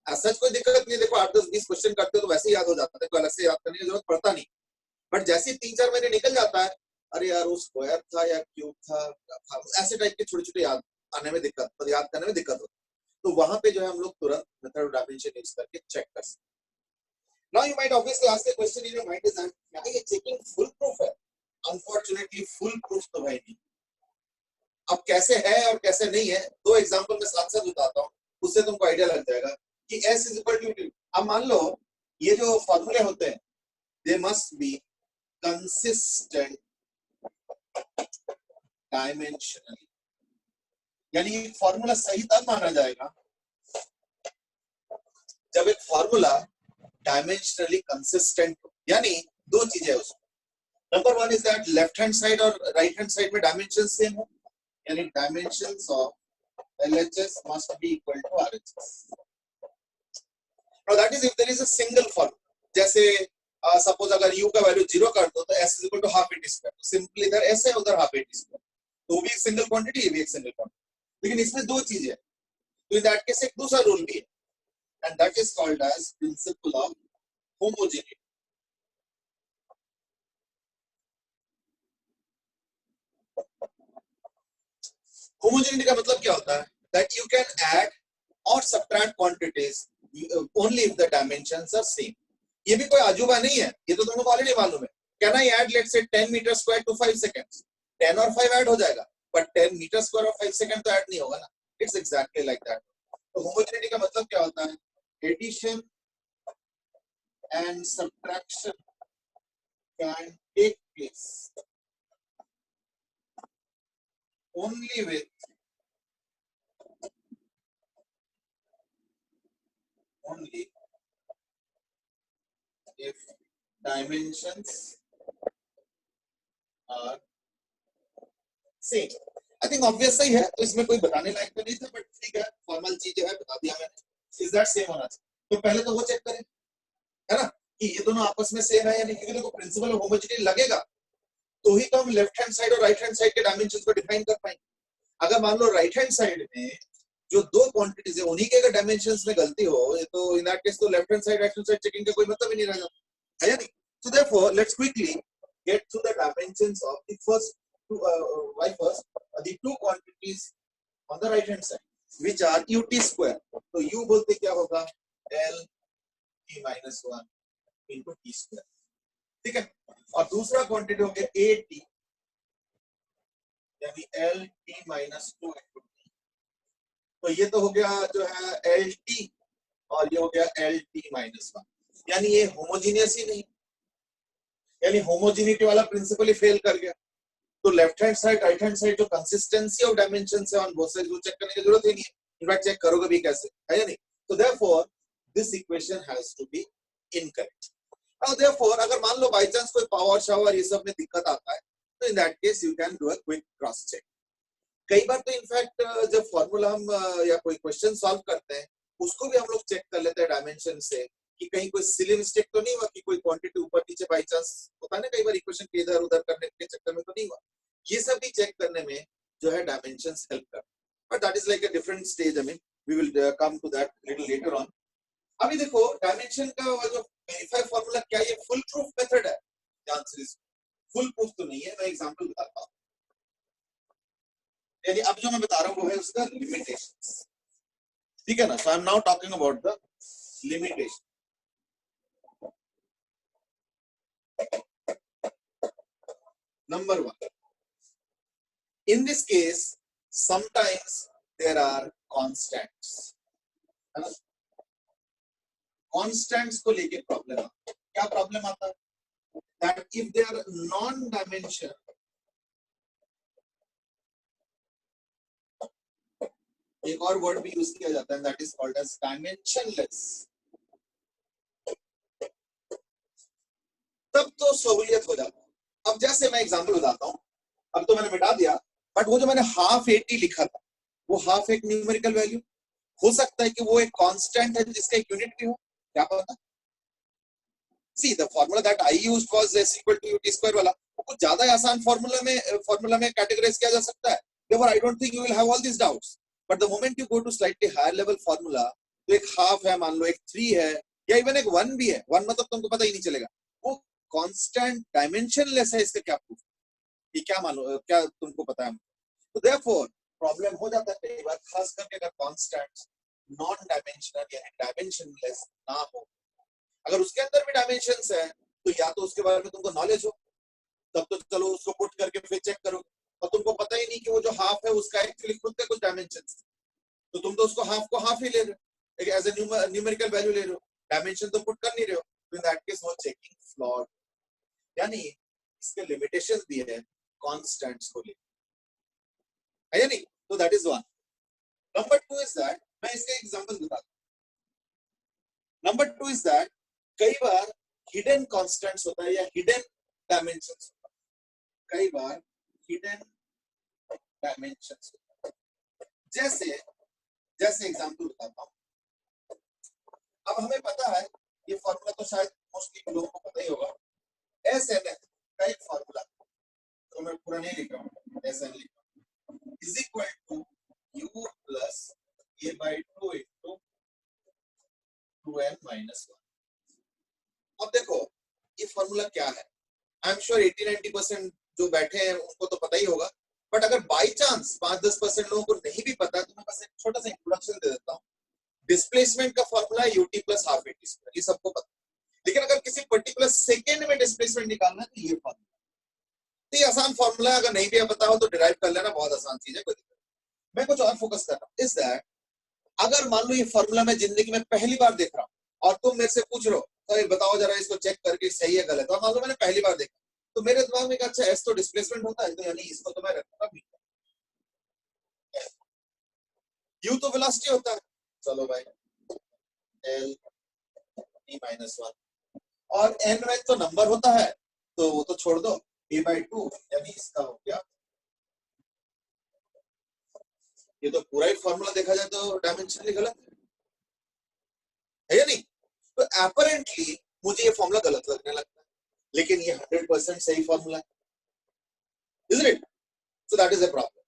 ऐसा कोई दिक्कत नहीं. देखो 8 10 20 क्वेश्चन करते हो तो वैसे ही याद हो जाता है, कोई अलग से याद करने की जरूरत पड़ता नहीं. बट जैसे 3-4 महीने निकल जाता है, अरे यार वो स्क्वायर था या क्यूब था, ऐसे टाइप के छोटे छोटे याद आने में दिक्कत, तो याद करने में दिक्कत होती है. तो वहां पे जो है हम लोग तुरंत मेथड ऑफ डायमेंशन यूज करके चेक कर सकते हैं. Now you might obviously ask the question in your mind is that क्या ये चेकिंग फुल प्रूफ है? अनफॉर्चुनेटली फुल प्रूफ तो भाई नहीं. अब कैसे है और कैसे नहीं है, दो एग्जांपल में साथ साथ बताता हूँ, उससे तुमको आइडिया लग जाएगा कि s इज इक्वल टू. अब मान लो ये जो फॉर्मूले होते हैं they must be consistent dimensionally. यानी फॉर्मूला सही तब माना जाएगा जब एक फॉर्मूला डायमेंशनली कंसिस्टेंट हो. यानी दो चीजें है उसमें. Number one is that left hand side और राइट हैंड साइड में डायमेंशन सेम हो, यानी dimensions of LHS must be equal to RHS. Now that is if there is a single formula. जैसे सपोज अगर u का value 0 कर दो तो s is equal to half at square. Simply इधर s है उधर half at square, तो वो भी एक सिंगल क्वांटिटी, ये भी एक सिंगल क्वांटिटी. लेकिन इसमें दो चीजें हैं, तो इन दैट केस एक दूसरा रूल भी है, and that is called as principle of homogeneity. Homogeneity का मतलब क्या होता है? दैट यू कैन ऐड और subtract quantities only if the dimensions are same. ये भी कोई अजूबा नहीं है, ये तो तुमको ऑलरेडी मालूम है. Can I add let's say 10 meter square to 5 seconds? 10 और 5 ऐड हो जाएगा, but 10 meter square और 5 second तो ऐड नहीं होगा ना. It's exactly like that. तो homogeneity का मतलब क्या होता है? Addition and subtraction can take place only if dimensions are same. I think obvious ही है, तो इसमें कोई बताने लायक तो नहीं था, बट ठीक है, फॉर्मल चीज है, बता दिया मैंने. इज दैट सेम होना चाहिए. तो पहले तो वो चेक करें, है ना, कि ये दोनों आपस में सेम है या नहीं. क्योंकि देखो प्रिंसिपल ऑफ होमोजेनिटी लगेगा तो ही तो हम लेफ्ट हैंड साइड और राइट हैंड साइड के डायमेंशंस को डिफाइन कर पाएंगे. अगर मान लो राइट हैंड साइड में जो दो क्वांटिटीज है उन्हीं के अगर डायमेंशंस में गलती हो, तो इन दैट केस तो left hand side right hand side checking का कोई मतलब ही नहीं रह जाता, है या नहीं. So therefore, let's quickly get to the dimensions of the first two, the two quantities on the right hand side, which are ut square. तो u बोलते क्या होगा? L t minus 1 into t square. ठीक है. और दूसरा quantity हो गया at, यानी L t minus 2 into t. तो ये तो हो गया जो है L t और ये हो गया L t minus 1. यानी ये होमोजीनियस ही नहीं, यानी होमोजेनिटी वाला प्रिंसिपल ही फेल कर गया. तो left hand side right hand side जो कंसिस्टेंसी ऑफ डायमेंशंस है ऑन बोथ साइड्स वो चेक करने की जरूरत ही नहीं है. इनफैक्ट चेक करोगे भी कैसे, है या नहीं. तो therefore this equation has to be incorrect. Now therefore अगर मान लो बाय चांस कोई पावर शावर ये सब में दिक्कत आता है, तो in that case you can do a quick cross check. कई बार तो इनफैक्ट जब फॉर्मूला हम या कोई क्वेश्चन सॉल्व करते हैं उसको भी हम लोग चेक कर लेते हैं डायमेंशन से, कि कहीं कोई सिली मिस्टेक तो नहीं हुआ, कि कोई क्वांटिटी ऊपर नीचे बाय चांस होता है ना कई बार इक्वेशन के इधर उधर करने के चक्कर में तो नहीं हुआ. ये सब भी चेक करने में जो है डायमेंशंस हेल्प करते हैं. But that is like a different stage. I mean we will come to that little later on. अभी देखो डायमेंशन का जो वेरीफाई फार्मूला, क्या ये फुल प्रूफ मेथड है? The answer is full proof तो नहीं है. मैं एग्जांपल बताता हूं. यानी अब जो मैं बता रहा हूं वो है उसका लिमिटेशंस. ठीक है ना. So I am now talking about the limitation. Number one, in this case, sometimes there are constants. Constants को लेके प्रॉब्लम आता है। क्या प्रॉब्लम आता है? That if they are non dimension, एक और वर्ड भी यूज किया जाता है, that is called as dimensionless. तब तो सहूलियत हो जाता है। अब जैसे मैं एग्जांपल बताता हूं, अब तो मैंने मिटा दिया, बट वो जो मैंने हाफ 80 लिखा था, वो हाफ एक न्यूमेरिकल वैल्यू हो सकता है कि वो एक कांस्टेंट है जिसका एक यूनिट भी हो, क्या पता। See the formula that I used was s equal to ut square वाला, वो कुछ ज्यादा आसान फार्मूला में कैटेगराइज किया जा सकता है। therefore I don't think you will have all these doubts, but the moment you go to slightly higher level formula, तो एक हाफ है, मान लो एक 3 है, या इवन एक 1 भी है, 1 मतलब तुमको पता ही नहीं चलेगा, वो कांस्टेंट डायमेंशनलेस है, इसका क्या प्रूफ? ये क्या मानो, क्या तुमको पता है? तो therefore प्रॉब्लम हो जाता है कई बार, खास करके अगर कांस्टेंट्स नॉन डायमेंशनल यानी डायमेंशनलेस ना हो। अगर उसके अंदर भी डायमेंशंस है, तो या तो उसके बारे में तुमको नॉलेज हो, तब तो चलो उसको पुट करके फिर चेक करो, और तुमको पता ही नहीं कि वो जो हाफ है उसका एक्चुअली खुद का कुछ डायमेंशंस, तो तुम तो उसको हाफ को हाफ ही ले रहे हो, एज ए न्यूमेरिकल वैल्यू ले रहे हो, डायमेंशन तो पुट कर नहीं रहे हो, तो इन दैट केस वो चेकिंग फ्लॉड, यानी इसके लिमिटेशंस भी है कांस्टेंट्स को लेकर, है नहीं? तो that is one. Number 2 is that, मैं इसका एग्जांपल बताता हूं। नंबर 2 इज दैट कई बार हिडन कांस्टेंट्स होता है या हिडन डायमेंशंस होता है, कई बार हिडन डायमेंशंस होता है। जैसे एग्जांपल बताता हूं। अब हमें पता है, ये फार्मूला तो शायद मोस्टली लोगों को पता ही होगा, एस एन एफ का एक फार्मूला, तो मैं पूरा नहीं लिख रहा हूं, एस एन लिख रहा हूं, is equal to u plus a by 2 into 2n minus 1। अब देखो ये फॉर्मूला क्या है, आई एम श्योर 80-90% जो बैठे हैं उनको तो पता ही होगा, बट अगर बाई चांस 5-10% लोगों को नहीं भी पता है, तो मैं बस एक छोटा सा इंट्रोडक्शन दे देता हूँ। डिस्प्लेसमेंट का फॉर्मूला है ut plus half at square, ये सबको पता है। लेकिन अगर किसी पर्टिकुलर सेकेंड में डिस्प्लेसमेंट निकालना है तो ये फॉर्मूला, तो ये आसान फॉर्मूला है, अगर नहीं भी पता हो तो डिराइव कर लेना, बहुत आसान चीज है, कोई दिक्कत नहीं। मैं कुछ और फोकस कर रहा हूँ, इज दैट अगर मान लो ये फॉर्मूला मैं जिंदगी में पहली बार देख रहा हूँ और तुम मेरे से पूछ रहे हो तो बताओ जरा इसको चेक करके सही है गलत, और मान लो मैंने पहली बार देखा, तो मेरे दिमाग में अच्छा एस तो डिस्प्लेसमेंट होता है, तो यानी इसको तो मैं रखूंगा भी, यू तो वेलोसिटी होता है, चलो भाई एल टी माइनस 1, और एन में तो नंबर होता है, तो वो तो छोड़ दो, a by 2 यानी इसका हो गया। ये तो पूरा ही फॉर्मूला देखा जाए तो डायमेंशनली गलत है या नहीं? तो अपरेंटली मुझे ये फॉर्मूला गलत लगने लगता है, लेकिन ये 100% सही फॉर्मूला है, isn't it? So that is a problem.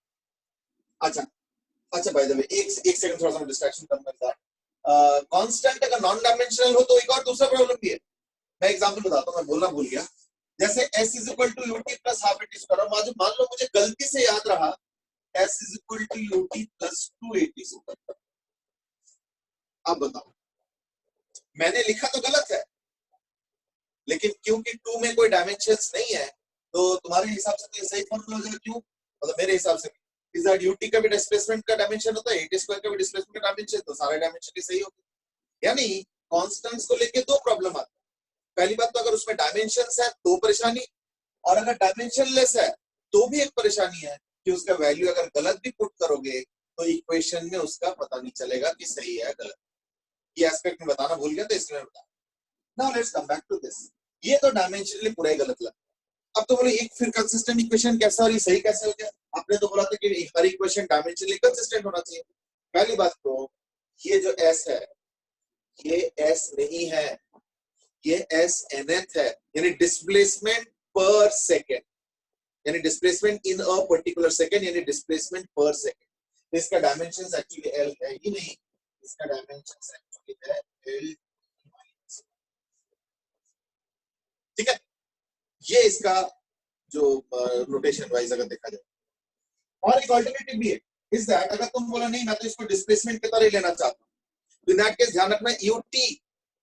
अच्छा बाय द वे एक सेकंड, थोड़ा सा डिस्ट्रैक्शन कम कर दा। कांस्टेंट अगर नॉन डायमेंशनल हो तो एक और दूसरा प्रॉब्लम भी है, मैं एग्जांपल बताता हूं, मैं बोलना भूल गया। जैसे s is equal to ut plus half at square, मान लो मुझे गलती से याद रहा s is equal to ut plus 2at square. अब बताओ, मैंने लिखा तो गलत है, लेकिन क्योंकि 2 में कोई डायमेंशंस नहीं है, तो तुम्हारे हिसाब से तो ये सही फॉर्मूला हो जाएगा। क्यों? मतलब मेरे हिसाब से इज दैट ut का भी डिस्प्लेसमेंट का डायमेंशन होता है, at स्क्वायर का भी डिस्प्लेसमेंट का डायमेंशन, तो सारे डायमेंशन ही सही होते हैं। यानी कांस्टेंट्स को लेके दो प्रॉब्लम आती है। पहली बात तो अगर उसमें डायमेंशंस है तो परेशानी, और अगर डायमेंशनलेस है तो भी एक परेशानी है कि उसका वैल्यू अगर गलत भी पुट करोगे तो इक्वेशन में उसका पता नहीं चलेगा कि सही है गलत। ये एस्पेक्ट में बताना भूल गया, तो इसलिए बता। Now let's come back to this. ये तो डायमेंशनली पूरा ही गलत लगा। अब तो बोलो एक फिर कंसिस्टेंट इक्वेशन कैसा और ये सही कैसे हो गया? आपने तो बोला था कि हर इक्वेशन डायमेंशनली कंसिस्टेंट होना चाहिए। पहली बात तो ये जो s है ये s नहीं है, ये s nth है, यानी डिस्प्लेसमेंट पर सेकेंड, यानी displacement in a particular second, यानी डिस्प्लेसमेंट पर सेकेंड। इसका डायमेंशंस एक्चुअली l है ही नहीं, इसका डायमेंशंस एक्चुअली है l। ठीक है, ये इसका जो नोटेशन वाइज अगर देखा जाए। और एक अल्टरनेटिव भी है, इज दैट अगर तुम बोला नहीं मैं तो इसको डिस्प्लेसमेंट की तरह ही लेना चाहता हूं, तो इन दैट केस ध्यान रखना ut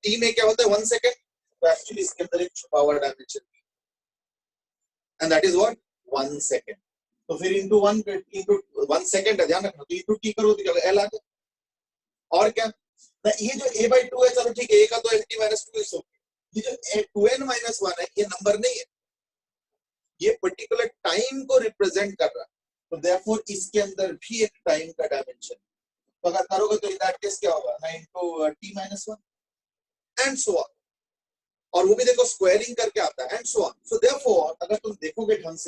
t में क्या होता है 1 सेकंड, तो एक्चुअली इसके अंदर एक छुपा हुआ dimension and that is what 1 second. तो फिर इनटू 1 सेकंड है, ध्यान रखना, तो into t करो तो l आ गया। और क्या, ना ये जो a by 2 है, चलो ठीक है, a का तो nt minus 2 is okay. ये जो 2n minus 1 है, ये नंबर नहीं है, ये पर्टिकुलर टाइम को रिप्रेजेंट कर रहा है, तो देयरफॉर इसके अंदर भी एक टाइम का डायमेंशन, तो अगर करोगे तो इन दैट केस क्या होगा, 9 into t minus 1 and so on, और वो भी देखो स्क्वायरिंग करके आता है and so on. So therefore अगर तुम देखोगे ढंग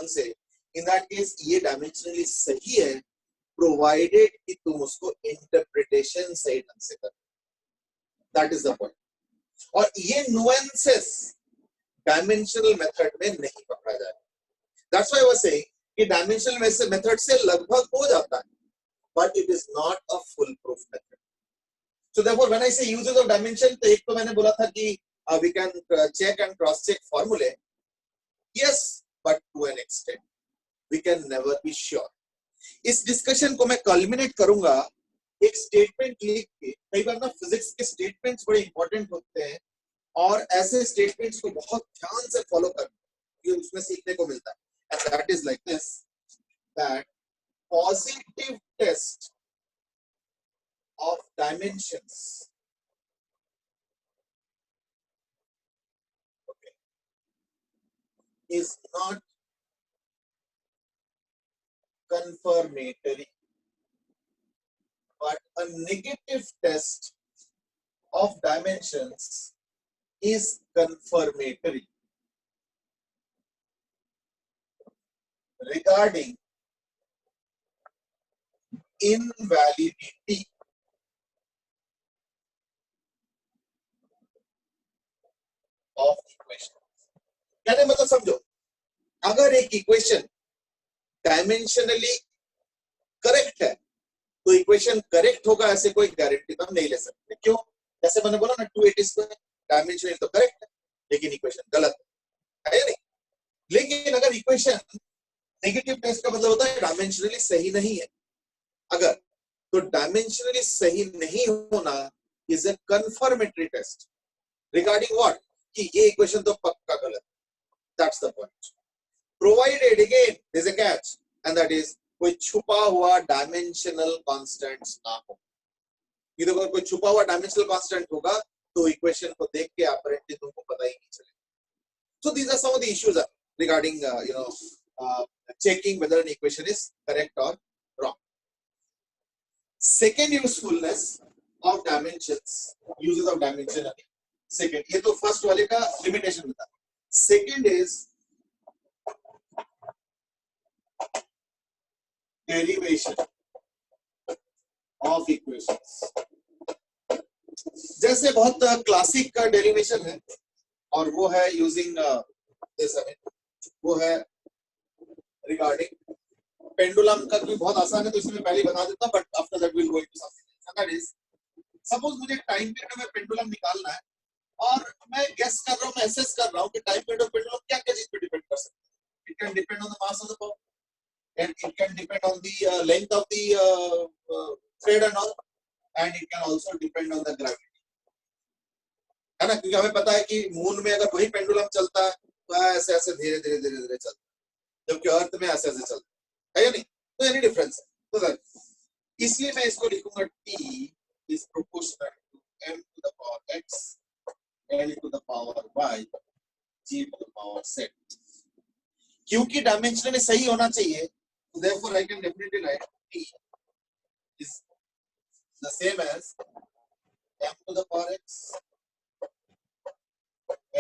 से इन दैट केस ये डायमेंशनली सही है, प्रोवाइडेड कि तुम उसको इंटरप्रिटेशन सही ढंग से कर. That is the point. और ये नुएंसेस डायमेंशनल मेथड में नहीं पकड़ा जाएगा. That's why I was saying कि डायमेंशनल मेथड से लगभग हो जाता है, but it is not a full proof method. So therefore when I से यूजेस ऑफ डायमेंशन, तो एक तो मैंने बोला था कि we can check and cross check फॉर्मूले, yes, but to an extent we can never be sure. इस डिस्कशन को मैं कल्मिनेट करूंगा एक स्टेटमेंट लिख के. कई बार ना फिजिक्स के स्टेटमेंट्स बड़े इंपॉर्टेंट होते हैं, और ऐसे स्टेटमेंट्स को बहुत ध्यान से फॉलो करना, ये उसमें सीखने को मिलता है. And that is like this, that positive test of dimensions, okay, is not confirmatory, but a negative test of dimensions is confirmatory regarding invalidity of equation. कहने मतलब समझो, अगर एक इक्वेशन डायमेंशनली करेक्ट है, तो इक्वेशन करेक्ट होगा ऐसे कोई गारंटी तो हम नहीं ले सकते. क्यों? जैसे मैंने बोला ना, 280² डायमेंशनली तो करेक्ट है, लेकिन इक्वेशन गलत है या नहीं. लेकिन अगर इक्वेशन नेगेटिव टेस्ट का मतलब होता है डायमेंशनली सही नहीं है, अगर तो डायमेंशनली सही नहीं होना is a confirmatory test regarding what, कि ये इक्वेशन तो पक्का गलत. That's the point. Provided, again there is a catch, and that is कोई छुपा हुआ डायमेंशनल कांस्टेंट्स ना हो. ये देखो, कोई छुपा हुआ डायमेंशनल कांस्टेंट होगा तो इक्वेशन को देख के अपरेंटली तुमको पता ही नहीं चलेगा. So these are some of the issues regarding checking whether an equation is correct or wrong. Second usefulness of dimensions, uses of dimension. Second, ये तो first वाले का limitation बता. Second is derivation of equations. जैसे बहुत classic का derivation है, और वो है यूजिंग वो है रिगार्डिंग पेंडुलम का, भी बहुत आसान है, तो इसमें पहले बता देता हूं, but after that will go into something. That is, suppose मुझे टाइम पीरियड में पेंडुलम निकालना है, और मैं गेस कर रहा हूं, मैं असेस कर रहा हूं कि टाइम पीरियड ऑफ पेंडुलम क्या क्या चीज पे डिपेंड कर सकता है. It can depend on the mass of the ball, and it can depend on the length of the thread and all, and it can also depend on the gravity, है ना. क्योंकि हमें पता है कि मून में अगर वही पेंडुलम चलता है तो ऐसे ऐसे धीरे धीरे धीरे धीरे चलता है, जबकि अर्थ में ऐसे ऐसे चलता है या नहीं. तो एनी डिफरेंस है. तो इसलिए मैं इसको लिखूंगा t is proportional to m to the power x, l to the power y, g to the power z. क्योंकि डायमेंशन में सही होना चाहिए, तो therefore I can definitely write t is the same as m to the power x,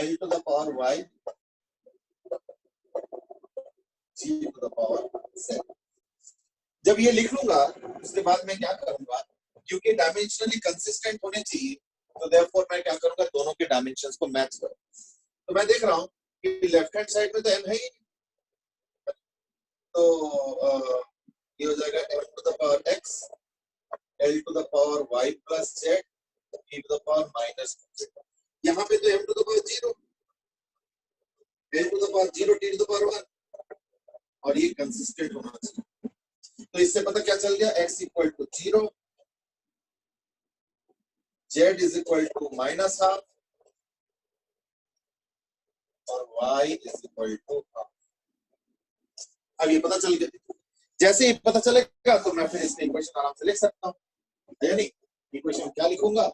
l to the power y, g to the power z. जब ये लिख लूंगा, उसके बाद मैं क्या करूंगा, क्योंकि डायमेंशनली कंसिस्टेंट होने चाहिए, तो देयरफॉर मैं क्या करूंगा, दोनों के डायमेंशंस को मैच करूं. तो मैं देख रहा हूं कि लेफ्ट हैंड साइड में तो m है ही, तो ये हो जाएगा m to the power x, l to the power y plus z, e to the power minus z. यहाँ पे तो m to the power 0, l to the power 0, t to the power 1, और ये कंसिस्टेंट होना चाहिए. तो इससे पता क्या चल गया, x equal to 0, z is equal to minus half, और y is equal to half. अब ये पता चल गया. जैसे ही पता चलेगा तो मैं फिर इसमें इक्वेशन आराम से लिख सकता हूँ. है नहीं? इक्वेशन क्या लिखूंगा?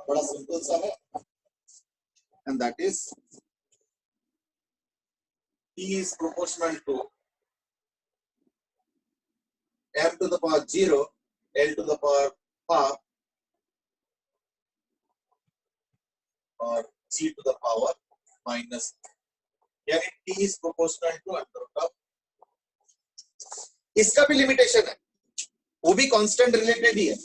बड़ा सिंपल सा है, and that is T is proportional to m to the power 0, L to the power half, और G to the power minus, यानी T is proportional to under root of. इसका भी लिमिटेशन है, वो भी कांस्टेंट रिलेटेड ही है.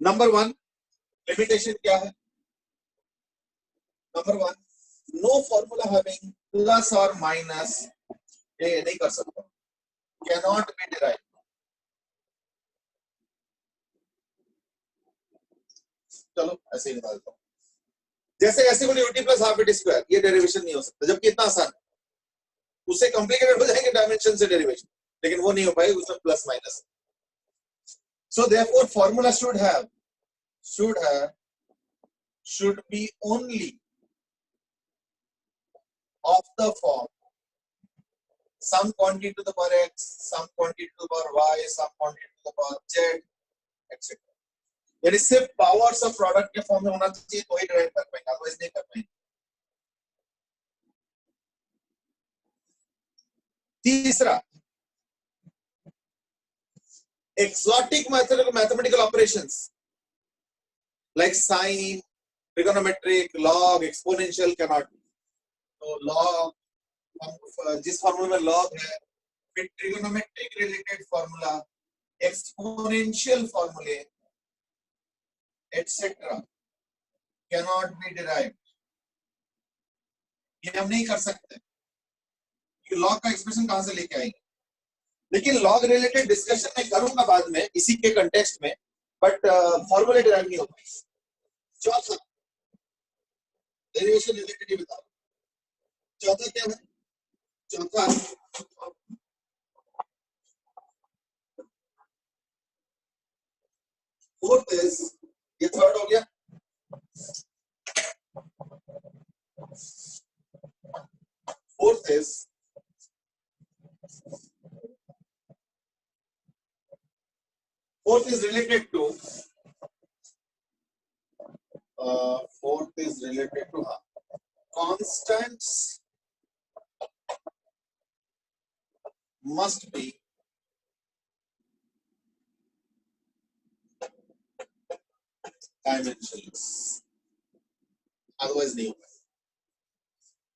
Number 1 limitation क्या है? Number 1, no formula having plus और माइनस, ये नहीं कर सकता, कैनॉट बी डिराइव्ड. चलो ऐसे ही निकाल देता हूं. जैसे ऐसे बोले UT plus half it square, ये डेरिवेशन नहीं हो सकता, जबकि इतना आसान है. उससे कॉम्प्लिकेटेड हो जाएंगे डायमेंशन से डेरिवेशन, लेकिन वो नहीं हो पाएगी, उसमें plus minus. So therefore formula should be only of the form some quantity to the power x, some quantity to the power y, some quantity to the power z, etc. यानी सिर्फ powers of product के form में होना चाहिए तो ही derive कर पाएंगे, otherwise नहीं कर पाएंगे. तीसरा, exotic mathematical operations like sine, trigonometric, log, exponential cannot be. तो log, जिस फॉर्मूला में log है, फिर trigonometric related formula, exponential formula, etc. cannot be derived. ये हम नहीं कर सकते. ये log का एक्सप्रेशन कहां से लेके आएंगे? लेकिन log रिलेटेड डिस्कशन मैं करूंगा बाद में इसी के कंटेक्स्ट में, बट फॉर्मूला डिराइव नहीं होगा. चौथा, डेरिवेशन रिलेटेड ही बताओ. चौथा क्या है? चौथा फोर्थ इज, ये थर्ड हो गया. Fourth is related to constants must be dimensionless, otherwise नहीं होगा.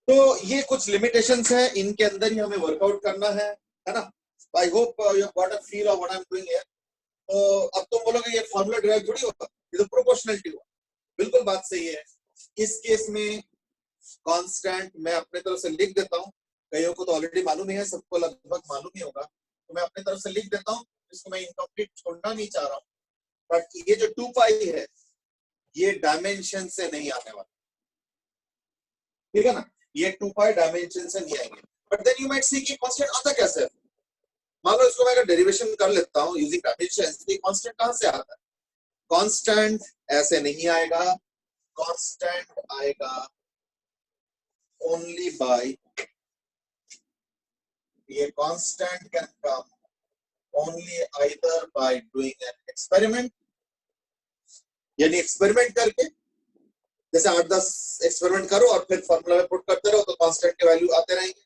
तो ये कुछ लिमिटेशंस हैं, इनके अंदर ही हमें वर्कआउट करना है ना. I hope you have got a feel of what I am doing here. तो अब तुम बोलोगे ये फॉर्मूला डिराइव थोड़ी होगा, ये तो प्रोपोर्शनलिटी हुआ. बिल्कुल बात सही है. इस केस में कांस्टेंट मैं अपने तरफ से लिख देता हूं, कईयों को तो ऑलरेडी मालूम ही है, सबको लगभग मालूम ही होगा, तो मैं अपने तरफ से लिख देता हूं. इसको मैं इनकम्प्लीट छोड़ना नहीं चाह रहा हूं, बट ये जो 2 पाई है ये डायमेंशन से नहीं आने वाला, ठीक है ना. ये 2 पाई डायमेंशन से नहीं आएंगे. But then you might see कि कांस्टेंट आता कैसे है. मान लो इसको मैं अगर डेरिवेशन कर लेता हूं यूजिंग डायमेंशन, तो कांस्टेंट कहां से आता है? कांस्टेंट ऐसे नहीं आएगा. कांस्टेंट आएगा only by, ये constant can come only either by doing an experiment, यानी एक्सपेरिमेंट करके, जैसे 8-10 एक्सपेरिमेंट करो और फिर फॉर्मूला में पुट करते रहो तो कांस्टेंट के वैल्यू आते रहेंगे.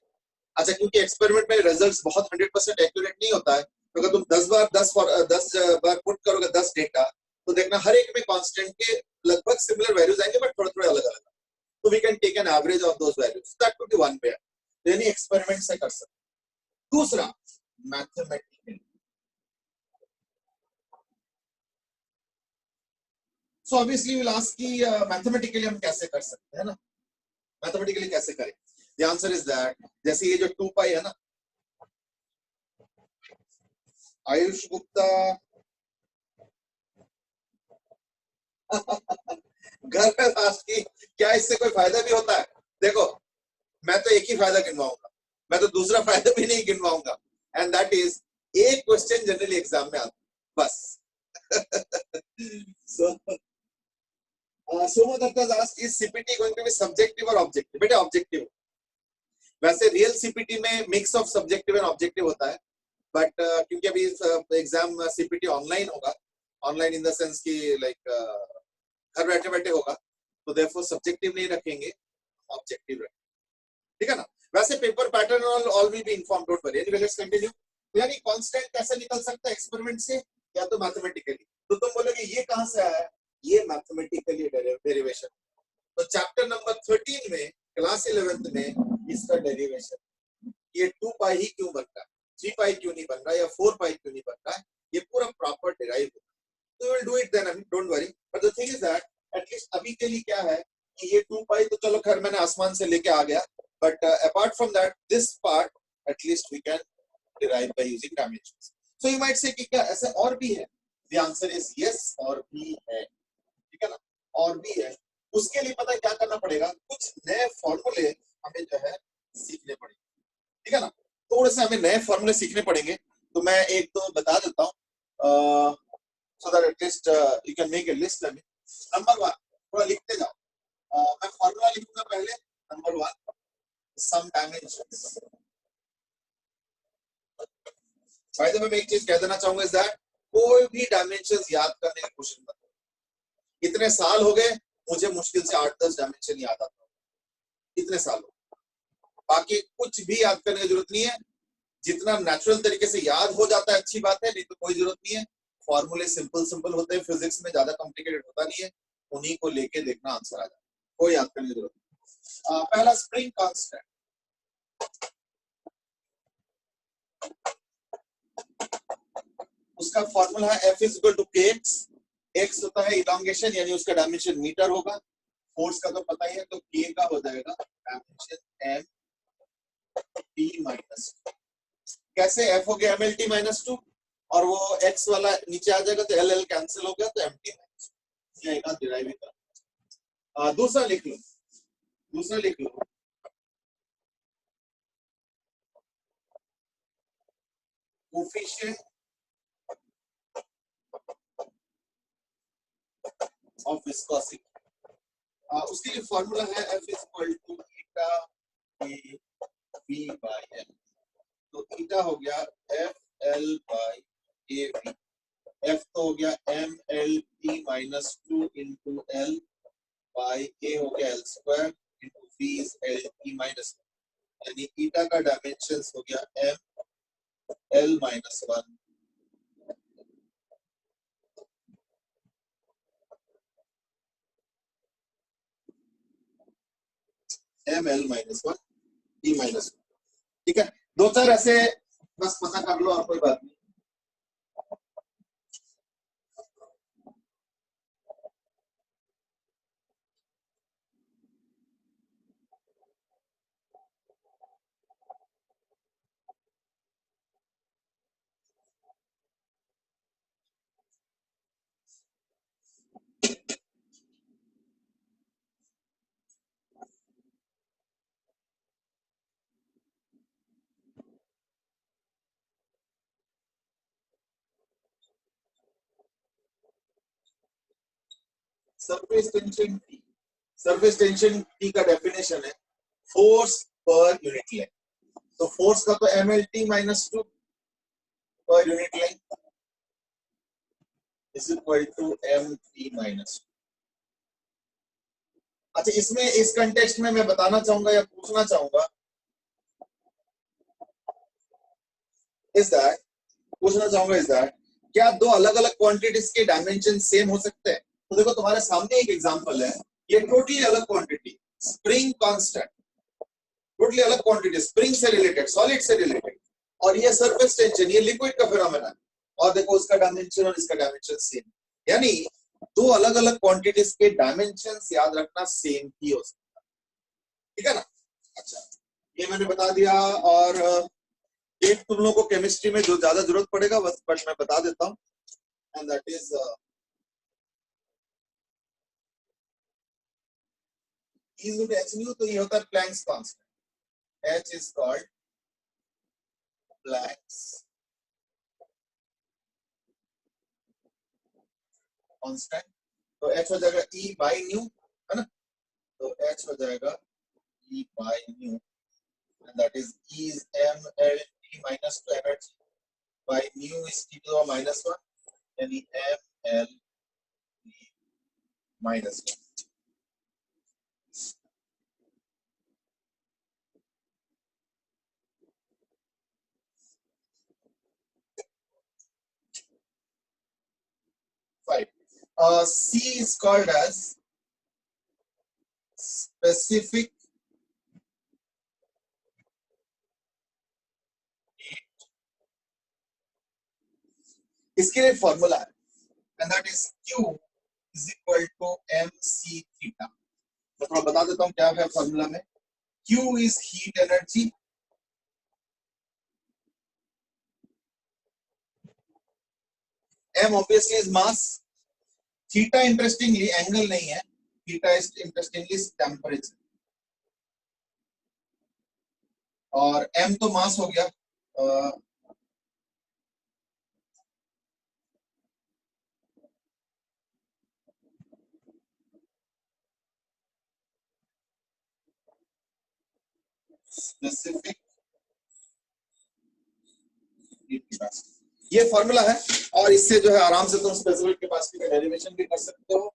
अच्छा, क्योंकि एक्सपेरिमेंट में रिजल्ट्स बहुत 100% एक्यूरेट नहीं होता है, तो अगर तुम 10 बार पुट करोगे 10 डेटा, तो देखना हर एक में कांस्टेंट के लगभग सिमिलर वैल्यूज आएंगे, बट थोड़े थोड़े अलग अलग. तो we can take an average of those values. That could be one way, यानी एक्सपेरिमेंट से कर सकते. दूसरा, mathematically. So obviously will ask कि मैथमेटिकली हम कैसे कर सकते हैं ना. मैथमेटिकली कैसे करें? द आंसर इज दैट, जैसे ये जो 2 पाई है ना, आयुष गुप्ता घर पे आस्क कि क्या इससे कोई फायदा भी होता है? देखो, मैं तो एक ही फायदा गिनवाऊंगा, मैं तो दूसरा फायदा भी नहीं गिनवाऊंगा, एंड दैट इज एक क्वेश्चन जनरली एग्जाम में आता बस. So, Soma Datta has asked, is CPT going to be subjective or objective? बेटे objective. वैसे रियल सीपीटी में mix of subjective and objective होता है, बट क्योंकि अभी एग्जाम सीपीटी ऑनलाइन होगा, ऑनलाइन इन द सेंस कि लाइक घर बैठे बैठे होगा, तो देयरफॉर सब्जेक्टिव नहीं रखेंगे, ऑब्जेक्टिव रखेंगे, ठीक है ना। वैसे paper pattern all will be informed, don't worry. Anyway let's continue. यानी कांस्टेंट कैसे निकल सकता है एक्सपेरिमेंट से या तो मैथमेटिकली। तो तुम बोलोगे ये कहां से आया, ये मैथमेटिकली डेरिवेशन। तो चैप्टर नंबर 13 में क्लास 11th में इसका डेरिवेशन, ये 2 पाई ही क्यों बन रहा है, 3 पाई क्यों नहीं बन रहा या 4 पाई क्यों नहीं बन रहा है, ये पूरा प्रॉपर डिराइव होगा। तो will do it then, don't worry. But the thing is that at least अभी के लिए क्या है कि ये 2 पाई तो चलो खैर मैंने आसमान से लेके आ गया, but apart from that this part at least we can derive by using dimensions. So you might say कि क्या ऐसे और भी है? द आंसर इज यस, और भी है, ठीक है ना, और भी है। उसके लिए पता है क्या करना पड़ेगा, कुछ नए फॉर्मूले हमें जो है सीखने पड़ेंगे, ठीक है ना। थोड़े से हमें नए फॉर्मूले सीखने पड़ेंगे, तो मैं एक तो बता देता हूँ, so that at least you can make a list. Number 1 थोड़ा लिखते जाओ, मैं फॉर्मूला लिखूंगा पहले। Number 1 some dimensions. By the way मैं एक चीज कह देना चाहूंगा इज दैट कोई भी डायमेंशंस याद करने की कोशिश मत करो। इतने साल हो गए, मुझे मुश्किल से 8-10 डायमेंशन याद आता है, इतने साल हो, बाकी कुछ भी याद करने की जरूरत नहीं है। जितना नेचुरल तरीके से याद हो जाता है अच्छी बात है, नहीं तो कोई जरूरत नहीं है। फॉर्मूले सिंपल सिंपल होते हैं, फिजिक्स में ज्यादा कॉम्प्लिकेटेड होता नहीं है, उन्हीं को लेके देखना आंसर आ जाए, कोई याद करने की जरूरत नहीं। पहला स्प्रिंग कांस्टेंट, उसका फॉर्मूला है F is equal to kx। x होता है इलॉन्गेशन, यानी उसका डायमेंशन मीटर होगा। फोर्स का तो पता ही है, तो k का हो जाएगा डायमेंशन m t माइनस। कैसे f हो गया mlt माइनस 2, और वो x वाला नीचे आ जाएगा तो ll कैंसिल हो गया, तो mt माइनस 2 ये एक डिराइव कर। दूसरा लिख लो, दूसरा लिख लो, कोफिशिएंट ऑफ विस्कोसिटी। उसके लिए फॉर्मूला है F is equal to eta A B by L. तो ईटा हो गया F L by A B, F तो हो गया M L T minus 2 into L by A हो गया L square into B is L T minus, यानी eta का डायमेंशंस हो गया M L minus 1 M L minus 1 T minus 1, ठीक है। दो चार ऐसे बस पता कर लो और कोई बात नहीं। Surface tension T, surface tension T का डेफिनेशन है फोर्स पर यूनिट लेंथ। तो फोर्स का तो mlt माइनस 2 पर unit length is equal to mt minus 2। अच्छा, इसमें इस कंटेक्स्ट में मैं बताना चाहूंगा या पूछना चाहूंगा इज दैट, पूछना चाहूंगा इज दैट क्या दो अलग अलग क्वांटिटीज के डायमेंशन सेम हो सकते हैं? तो देखो तुम्हारे सामने एक एग्जांपल है, ये टोटली अलग क्वांटिटी स्प्रिंग कांस्टेंट, टोटली अलग क्वांटिटी स्प्रिंग से रिलेटेड, सॉलिड से रिलेटेड, और ये सरफेस टेंशन, ये लिक्विड का फिनोमेना है, और देखो उसका डायमेंशन और इसका डायमेंशन सेम, यानी दो अलग अलग क्वांटिटीज के डायमेंशंस याद रखना सेम ही हो सकता है, ठीक है ना। अच्छा, ये मैंने बता दिया। और एक तुम लोगों को केमिस्ट्री में जो ज्यादा जरूरत पड़ेगा बस, बट मैं बता देता हूँ, and that is H nu, तो ये होता है Planck's constant. H is called Planck's constant. तो h हो जाएगा E by न्यू, है ना, तो h हो जाएगा E by new, and that is E is ml T minus 2 energy by new is T to the minus 1, यानी ml T minus 1. C is called as specific heat. इसके लिए formula है, and that is Q is equal to mc theta. मैं थोड़ा बता देता हूँ क्या है फॉर्मूला में. Q is heat energy, m obviously is mass, theta interestingly angle नहीं है, theta is interestingly टेम्परेचर, और m तो मास हो गया, स्पेसिफिक हीट कैपेसिटी, ये फॉर्मूला है, और इससे जो है आराम से तुम स्पेसिफिक कैपेसिटी का डेरिवेशन भी कर सकते हो.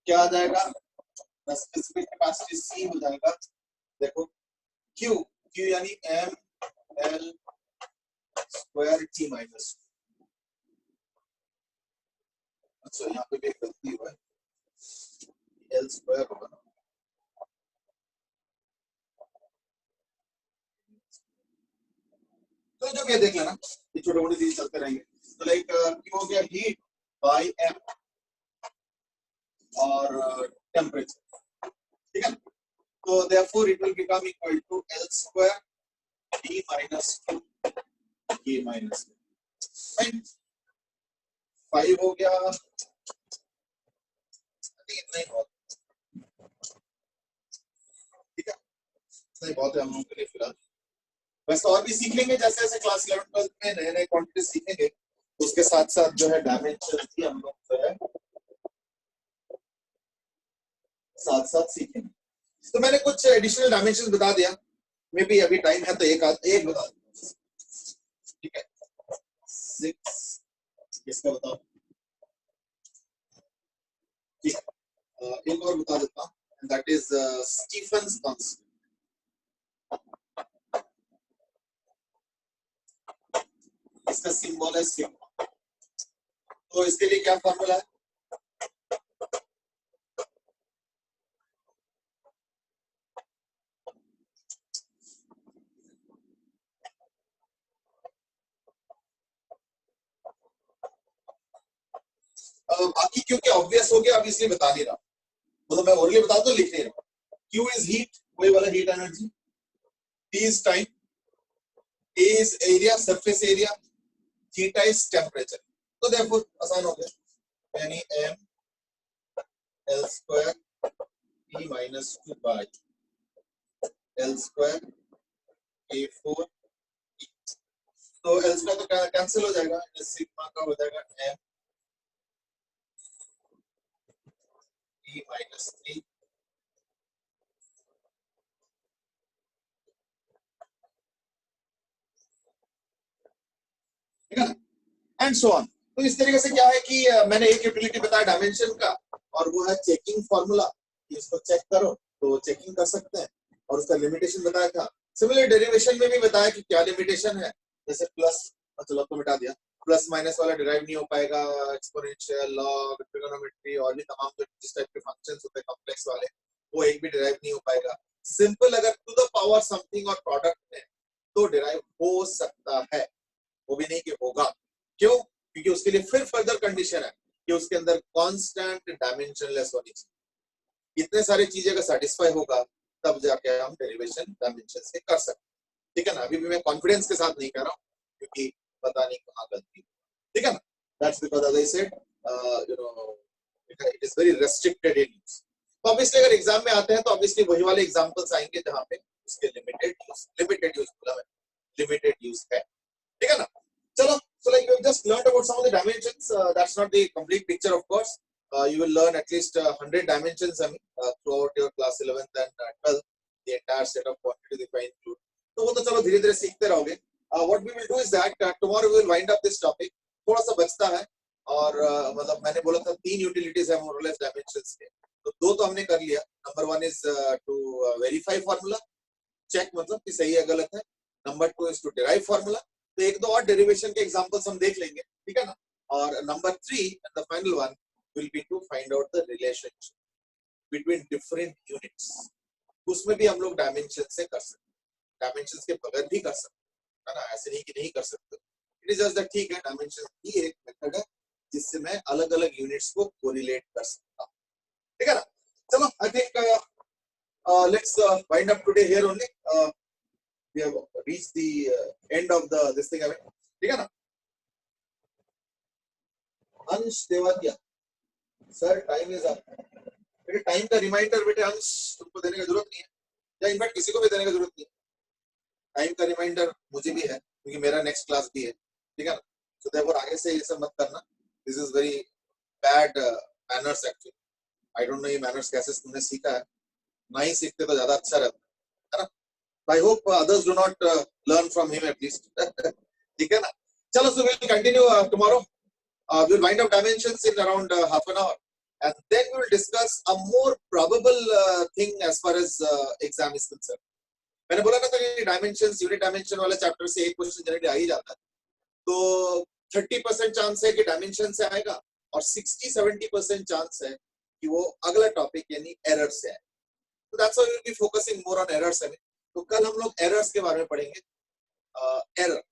क्या आ जाएगा, स्पेसिफिक कैपेसिटी C हो जाएगा, देखो Q, Q यानी m l square T minus. अच्छा यहाँ पे भी एक गलती हुआ है, l स्क्वायर होगा ना, तो जो क्या देख लेना, ये छोटे मोटे चीज चलते रहेंगे. तो लाइक Q हो गया हीट बाय m और टेम्परेचर, ठीक है. तो therefore it will become equal to L square T minus 2 K minus 2. 5 हो गया, इतना ही बहुत, ठीक है, इतना ही बहुत है हम लोगों के लिए फिलहाल. वैसे और भी सीख लेंगे, जैसे जैसे क्लास 11-12 में नए नए क्वांटिटी सीखेंगे, उसके साथ साथ जो है डायमेंशन भी हम लोग जो है साथ साथ सीखेंगे. तो मैंने कुछ एडिशनल डायमेंशन बता दिया, मे बी अभी टाइम है तो एक बता दूं, ठीक है. 6 इसका बताओ, ठीक है. एक और बता देता हूँ, दैट इज स्टीफन्स कांस्टेंट. इसका सिंबल है सिग्मा. तो इसके लिए क्या फॉर्मूला है, बाकी क्योंकि ऑब्वियस हो गया, अब इसलिए बता नहीं रहा, मतलब मैं ओरली बता दूं, लिख नहीं रहा. Q इज हीट, वही वाला heat energy, T is time, A is area, surface area, theta is temperature. तो देखो आसान हो गया, यानी m l square T minus 2 by L square A4. तो L स्क्वायर तो कैंसिल हो जाएगा, सिग्मा का हो जाएगा m T minus 3 ठीक है ना, एंड सो ऑन. तो इस तरीके से क्या है कि मैंने एक यूटिलिटी बताया डायमेंशन का, और वो है चेकिंग फॉर्मूला. इसको चेक करो तो चेकिंग कर सकते हैं, और उसका लिमिटेशन बताया था. सिमिलर डेरिवेशन में भी बताया कि क्या लिमिटेशन है, जैसे प्लस, चलो तो मिटा दिया, प्लस माइनस वाला डिराइव नहीं हो पाएगा, एक्सपोनेंशियल, लॉग, ट्रिगोनोमेट्री और भी तमाम जो जिस टाइप के फंक्शंस होते हैं कॉम्प्लेक्स वाले, वो एक भी डिराइव नहीं हो पाएगा. सिंपल अगर टू द पावर समथिंग और प्रोडक्ट है तो डिराइव हो सकता है, वो भी नहीं कि होगा. क्यों, क्योंकि उसके लिए फिर फर्दर कंडीशन है कि उसके अंदर कांस्टेंट डायमेंशनलेस होनी चाहिए. इतने सारी चीजें का सेटिस्फाई होगा तब जाके हम डेरिवेशन डायमेंशन से कर सकते हैं, ठीक है ना. अभी भी मैं कॉन्फिडेंस के साथ नहीं कर रहा हूँ, क्योंकि पता नहीं कहाँ गलती, ठीक है ना. That's because as I said you know it is very restricted in use. तो ऑब्वियसली अगर एग्जाम में आते हैं तो ऑब्वियसली वही वाले एग्जांपल्स आएंगे जहां पे उसके लिमिटेड यूज बोला मैं, लिमिटेड यूज है, ठीक है ना. चलो, so like we've just learned about some of the dimensions. That's not the complete picture, of course. you will learn at least 100 dimensions throughout your class 11th and 12th, the entire set of quantities if I include. तो वो तो चलो धीरे धीरे सीखते रहोगे. What we will do is that tomorrow we will wind up this topic. थोड़ा सा बचता है और मतलब मैंने बोला था 3 यूटिलिटीज है मोर और लेस डायमेंशंस के, तो 2 तो हमने कर लिया. Number 1 is to verify formula, check मतलब कि सही है गलत है. Number 2 is to derive formula, तो एक दो और डेरिवेशन के एग्जांपल्स हम देख लेंगे, ठीक है ना. और number 3 and the final one will be to find out the relationship between different units. उसमें भी हम लोग डायमेंशन से कर सकते हैं, डायमेंशंस के बगैर भी कर सकते हैं, है ना. ऐसे नहीं कि नहीं कर सकते. इट इज जस्ट दैट ठीक है, डायमेंशन ही एक मेथड है जिससे मैं अलग अलग यूनिट्स को कोरिलेट कर सकता हूँ, ठीक है ना. चलो I think let's wind up today here only. We have reached the end of the this thing, ठीक है ना. Ansh Devadiya sir, time is up. बेटे टाइम का रिमाइंडर बेटे अंश तुमको देने की जरूरत नहीं है, या इनफैक्ट किसी को भी देने की जरूरत नहीं है. टाइम का रिमाइंडर मुझे भी है क्योंकि मेरा नेक्स्ट क्लास भी है, ठीक है ना. सो देयरफॉर आगे से ये सब मत करना. This is very bad manners actually. I don't no ये मैनर्स कैसे तुमने सीखा है. ना ही सीखते तो ज्यादा अच्छा रहता है ना. I hope others do not learn from him at least. ठीक है ना. चलो, so will continue tomorrow. We'll wind up dimensions in around half an hour, and then we will discuss a more probable thing as far as exam is concerned. मैंने बोला ना था कि dimensions, unit dimension वाले chapter से एक question generally आ ही जाता है. तो 30% चांस है कि डायमेंशन से आएगा और 60-70% चांस है कि वो अगला टॉपिक यानी एरर से आए. तो that's why we will be focusing more on errors. तो कल हम लोग एरर्स के बारे में पढ़ेंगे. एरर,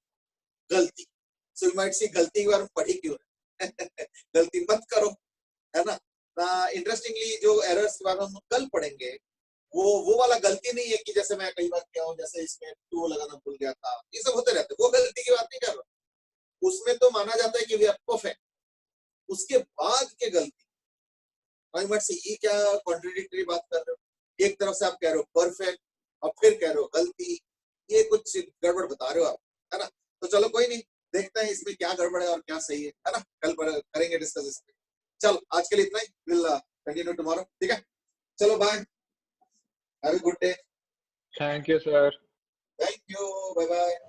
गलती. सो यू माइट सी गलती के बारे में पढ़ी क्यों है. गलती मत करो, है ना. इंटरेस्टिंगली जो एरर्स के बारे में हम कल पढ़ेंगे वो वाला गलती नहीं है कि जैसे मैं कई बार क्या हूँ, जैसे इसमें टू लगाना भूल गया था, ये सब होते रहते. वो गलती की बात नहीं कर रहा. उसमें तो माना जाता है कि वी आर परफेक्ट. उसके बाद के गलती से ये क्या कॉन्ट्रडिक्टरी बात कर रहे हो. एक तरफ से आप कह रहे हो परफेक्ट और फिर कह रहे हो गलती, ये कुछ गड़बड़ बता रहे हो आप, है ना. तो चलो कोई नहीं, देखते हैं इसमें क्या गड़बड़ है और क्या सही है ना. कल करेंगे डिस्कस इसमें. चलो आज के लिए इतना ही. विल कंटिन्यू टुमारो, ठीक है. चलो bye, have a good day. Thank you sir. Thank you, bye bye.